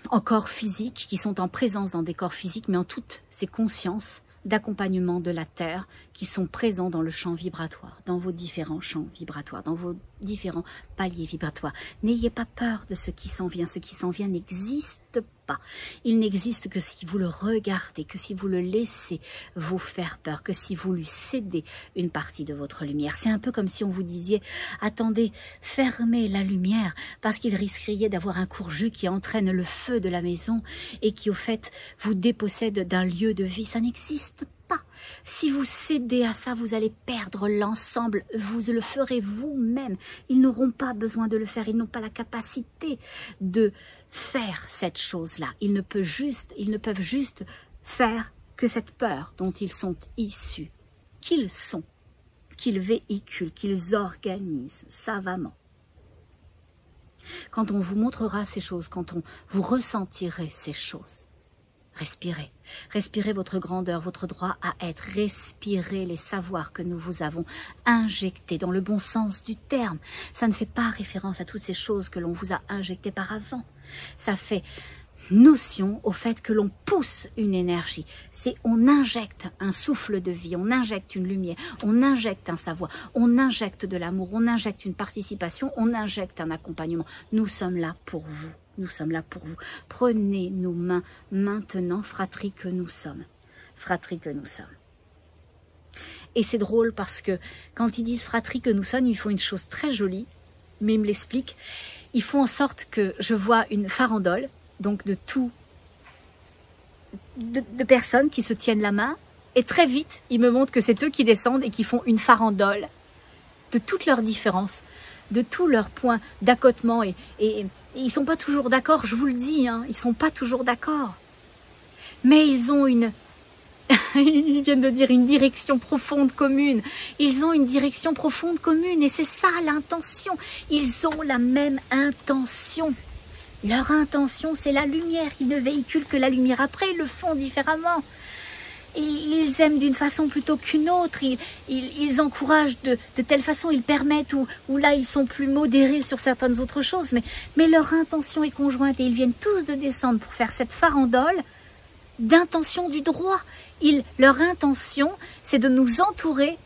en corps physique, qui sont en présence dans des corps physiques, mais en toutes ces consciences d'accompagnement de la Terre qui sont présents dans le champ vibratoire, dans vos différents champs vibratoires, dans vos différents paliers vibratoires. N'ayez pas peur de ce qui s'en vient. Ce qui s'en vient n'existe pas. Il n'existe que si vous le regardez, que si vous le laissez vous faire peur, que si vous lui cédez une partie de votre lumière. C'est un peu comme si on vous disait « Attendez, fermez la lumière parce qu'il risquerait d'avoir un courjus qui entraîne le feu de la maison et qui au fait vous dépossède d'un lieu de vie. » Ça n'existe pas. Si vous cédez à ça, vous allez perdre l'ensemble. Vous le ferez vous-même. Ils n'auront pas besoin de le faire. Ils n'ont pas la capacité de faire cette chose-là. Ils ne peuvent juste faire que cette peur dont ils sont issus, qu'ils véhiculent, qu'ils organisent savamment. Quand on vous montrera ces choses, quand vous ressentirez ces choses, respirez. Respirez votre grandeur, votre droit à être. Respirez les savoirs que nous vous avons injectés dans le bon sens du terme. Ça ne fait pas référence à toutes ces choses que l'on vous a injectées par avant. Ça fait notion au fait que l'on pousse une énergie. On injecte un souffle de vie, on injecte une lumière, on injecte un savoir, on injecte de l'amour, on injecte une participation, on injecte un accompagnement. Nous sommes là pour vous. Nous sommes là pour vous. Prenez nos mains maintenant, fratrie que nous sommes. Fratrie que nous sommes. Et c'est drôle parce que quand ils disent fratrie que nous sommes, ils font une chose très jolie, mais ils me l'expliquent. Ils font en sorte que je vois une farandole, donc de personnes qui se tiennent la main, et très vite, ils me montrent que c'est eux qui descendent et qui font une farandole de toutes leurs différences, de tous leurs points d'accotement et ils sont pas toujours d'accord, je vous le dis, hein, ils sont pas toujours d'accord. Mais ils ont ils viennent de dire une direction profonde commune. Ils ont une direction profonde commune et c'est ça l'intention. Ils ont la même intention. Leur intention, c'est la lumière. Ils ne véhiculent que la lumière. Après, ils le font différemment. Et ils aiment d'une façon plutôt qu'une autre, ils encouragent de telle façon, ils permettent, ou là ils sont plus modérés sur certaines autres choses, mais leur intention est conjointe et ils viennent tous de descendre pour faire cette farandole d'intention du droit. Leur intention, c'est de nous entourer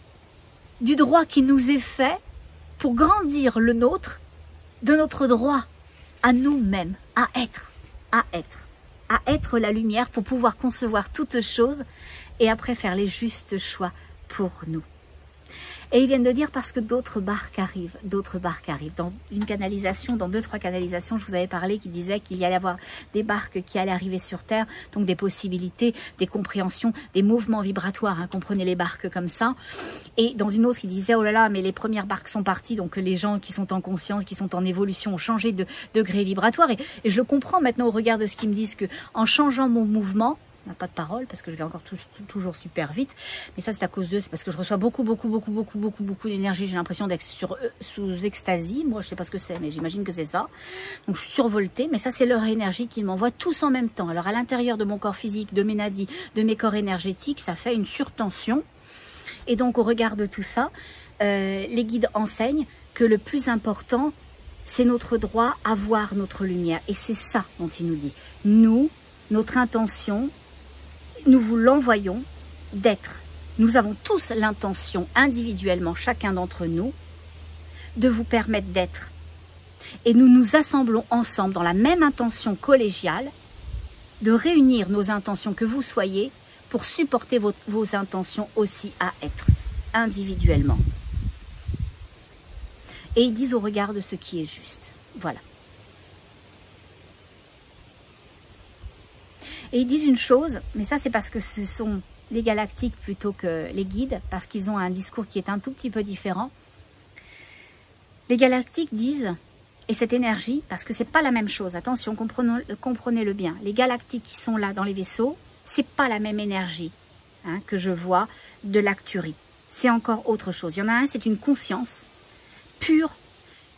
du droit qui nous est fait pour grandir le nôtre, de notre droit à nous-mêmes, à être la lumière pour pouvoir concevoir toutes choses et après faire les justes choix pour nous. Et ils viennent de dire parce que d'autres barques arrivent. Dans une canalisation, dans 2-3 canalisations, je vous avais parlé qui disait qu'il y allait avoir des barques qui allaient arriver sur Terre, donc des possibilités, des compréhensions, des mouvements vibratoires, hein, comprenez les barques comme ça. Et dans une autre, il disait, oh là là, mais les premières barques sont parties, donc les gens qui sont en conscience, qui sont en évolution, ont changé de degré vibratoire. Et je le comprends maintenant au regard de ce qu'ils me disent, que en changeant mon mouvement, on n'a pas de parole parce que je vais encore toujours super vite, mais ça c'est à cause d'eux, c'est parce que je reçois beaucoup d'énergie, j'ai l'impression d'être sous extasie, moi je sais pas ce que c'est, mais j'imagine que c'est ça, donc je suis survoltée, mais ça c'est leur énergie qu'ils m'envoient tous en même temps. Alors à l'intérieur de mon corps physique, de mes nadis, de mes corps énergétiques, ça fait une surtension, et donc au regard de tout ça, les guides enseignent que le plus important, c'est notre droit à voir notre lumière, et c'est ça dont il nous dit. Nous, notre intention, nous vous l'envoyons d'être. Nous avons tous l'intention individuellement, chacun d'entre nous, de vous permettre d'être. Et nous nous assemblons ensemble dans la même intention collégiale, de réunir nos intentions que vous soyez pour supporter vos intentions aussi à être, individuellement. Et ils disent au regard de ce qui est juste. Voilà. Et ils disent une chose, mais ça c'est parce que ce sont les galactiques plutôt que les guides, parce qu'ils ont un discours qui est un tout petit peu différent. Les galactiques disent, et cette énergie, parce que c'est pas la même chose, attention, comprenez-le bien, les galactiques qui sont là dans les vaisseaux, c'est pas la même énergie hein, que je vois de l'Arcturie. C'est encore autre chose. Il y en a un, c'est une conscience pure,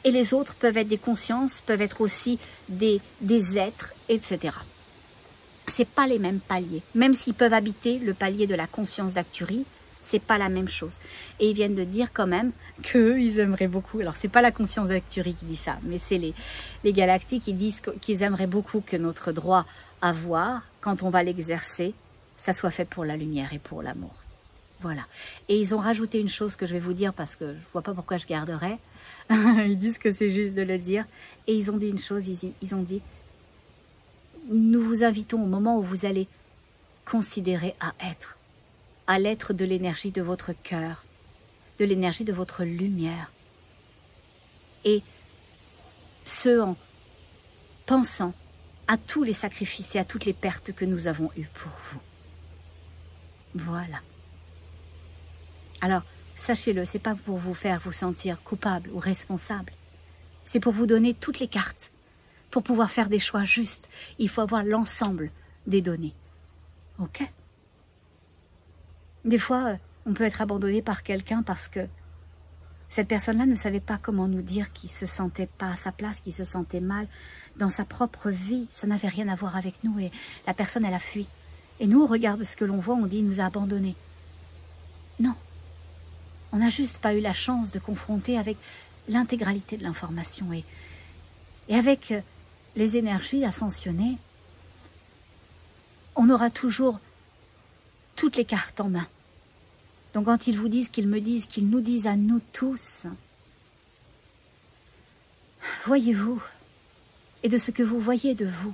Et les autres peuvent être des consciences, peuvent être aussi des êtres, etc. C'est pas les mêmes paliers. Même s'ils peuvent habiter le palier de la conscience d'Arcturie, c'est pas la même chose. Et ils viennent de dire quand même qu'eux, ils aimeraient beaucoup, alors c'est pas la conscience d'Arcturie qui dit ça, mais c'est les galactiques qui disent qu'ils aimeraient beaucoup que notre droit à voir, quand on va l'exercer, ça soit fait pour la lumière et pour l'amour. Voilà. Et ils ont rajouté une chose que je vais vous dire parce que je vois pas pourquoi je garderais. Ils disent que c'est juste de le dire. Et ils ont dit une chose, ils ont dit, nous vous invitons au moment où vous allez considérer à l'être de l'énergie de votre cœur, de l'énergie de votre lumière. Et ce en pensant à tous les sacrifices et à toutes les pertes que nous avons eues pour vous. Voilà. Alors, sachez-le, c'est pas pour vous faire vous sentir coupable ou responsable. C'est pour vous donner toutes les cartes. Pour pouvoir faire des choix justes, il faut avoir l'ensemble des données. Ok? Des fois, on peut être abandonné par quelqu'un parce que cette personne-là ne savait pas comment nous dire qu'il se sentait pas à sa place, qu'il se sentait mal dans sa propre vie. Ça n'avait rien à voir avec nous et la personne, elle a fui. Et nous, on regarde ce que l'on voit, on dit, il nous a abandonnés. Non. On n'a juste pas eu la chance de confronter avec l'intégralité de l'information. Et avec les énergies ascensionnées, on aura toujours toutes les cartes en main. Donc quand ils vous disent, qu'ils me disent, qu'ils nous disent à nous tous, voyez-vous, et de ce que vous voyez de vous,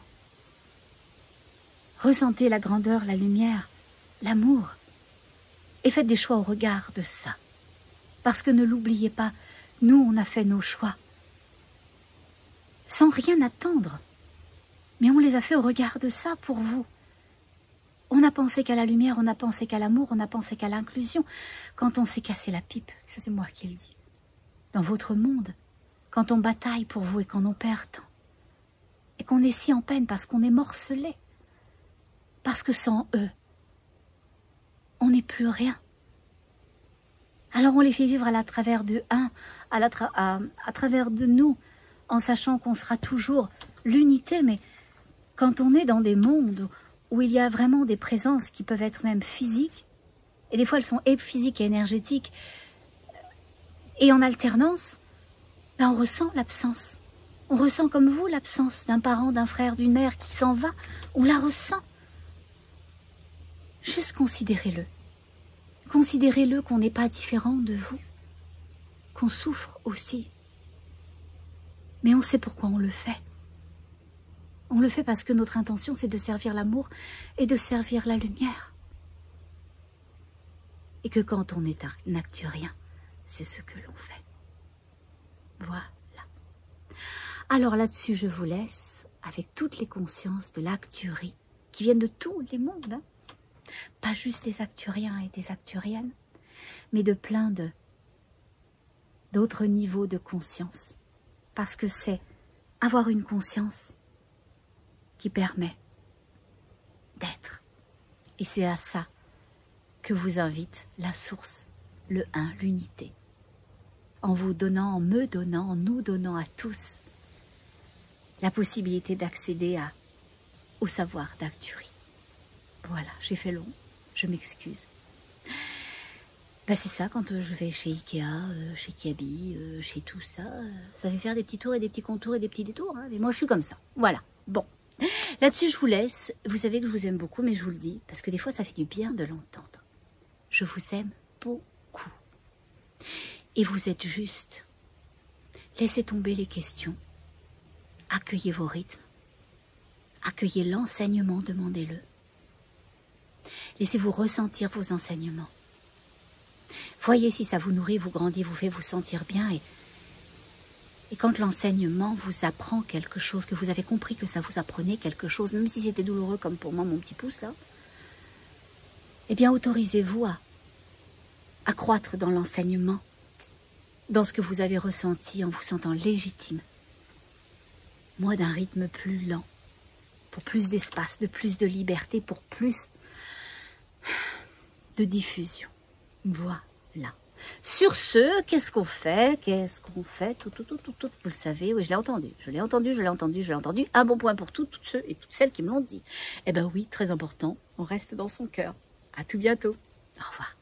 ressentez la grandeur, la lumière, l'amour, et faites des choix au regard de ça. Parce que ne l'oubliez pas, nous on a fait nos choix, sans rien attendre, mais on les a fait au regard de ça pour vous. On a pensé qu'à la lumière, on a pensé qu'à l'amour, on a pensé qu'à l'inclusion. Quand on s'est cassé la pipe, ça c'est moi qui le dis, dans votre monde, quand on bataille pour vous et qu'on en perd tant, et qu'on est si en peine parce qu'on est morcelé, parce que sans eux, on n'est plus rien. Alors on les fait vivre à travers de à travers de nous, en sachant qu'on sera toujours l'unité, mais quand on est dans des mondes où il y a vraiment des présences qui peuvent être même physiques, et des fois elles sont physiques et énergétiques, et en alternance, ben on ressent l'absence. On ressent comme vous l'absence d'un parent, d'un frère, d'une mère qui s'en va, on la ressent. Juste considérez-le. Considérez-le qu'on n'est pas différent de vous, qu'on souffre aussi. Mais on sait pourquoi on le fait. On le fait parce que notre intention, c'est de servir l'amour et de servir la lumière. Et que quand on est un Arcturien, c'est ce que l'on fait. Voilà. Alors là-dessus, je vous laisse avec toutes les consciences de l'Arcturie qui viennent de tous les mondes. Hein. Pas juste des Arcturiens et des Arcturiennes, mais de plein d'autres niveaux de conscience. Parce que c'est avoir une conscience qui permet d'être. Et c'est à ça que vous invite la source, le un, l'unité. En vous donnant, en me donnant, en nous donnant à tous la possibilité d'accéder au savoir d'Arcturie. Voilà, j'ai fait long, je m'excuse. Ben c'est ça, quand je vais chez Ikea, chez Kiabi, chez tout ça, ça fait faire des petits tours et des petits contours et des petits détours. Hein, et moi, je suis comme ça. Voilà, bon. Là-dessus, je vous laisse. Vous savez que je vous aime beaucoup, mais je vous le dis, parce que des fois, ça fait du bien de l'entendre. Je vous aime beaucoup. Et vous êtes juste. Laissez tomber les questions. Accueillez vos rythmes. Accueillez l'enseignement, demandez-le. Laissez-vous ressentir vos enseignements. Voyez si ça vous nourrit, vous grandit, vous fait vous sentir bien. Et quand l'enseignement vous apprend quelque chose, que vous avez compris que ça vous apprenait quelque chose, même si c'était douloureux comme pour moi, mon petit pouce là, eh bien autorisez-vous à croître dans l'enseignement, dans ce que vous avez ressenti en vous sentant légitime. Moi, d'un rythme plus lent, pour plus d'espace, de plus de liberté, pour plus de diffusion. Voilà. Sur ce, qu'est-ce qu'on fait? Tout, vous le savez, oui, je l'ai entendu. Un bon point pour tous ceux et toutes celles qui me l'ont dit. Eh ben oui, très important, on reste dans son cœur. À tout bientôt. Au revoir.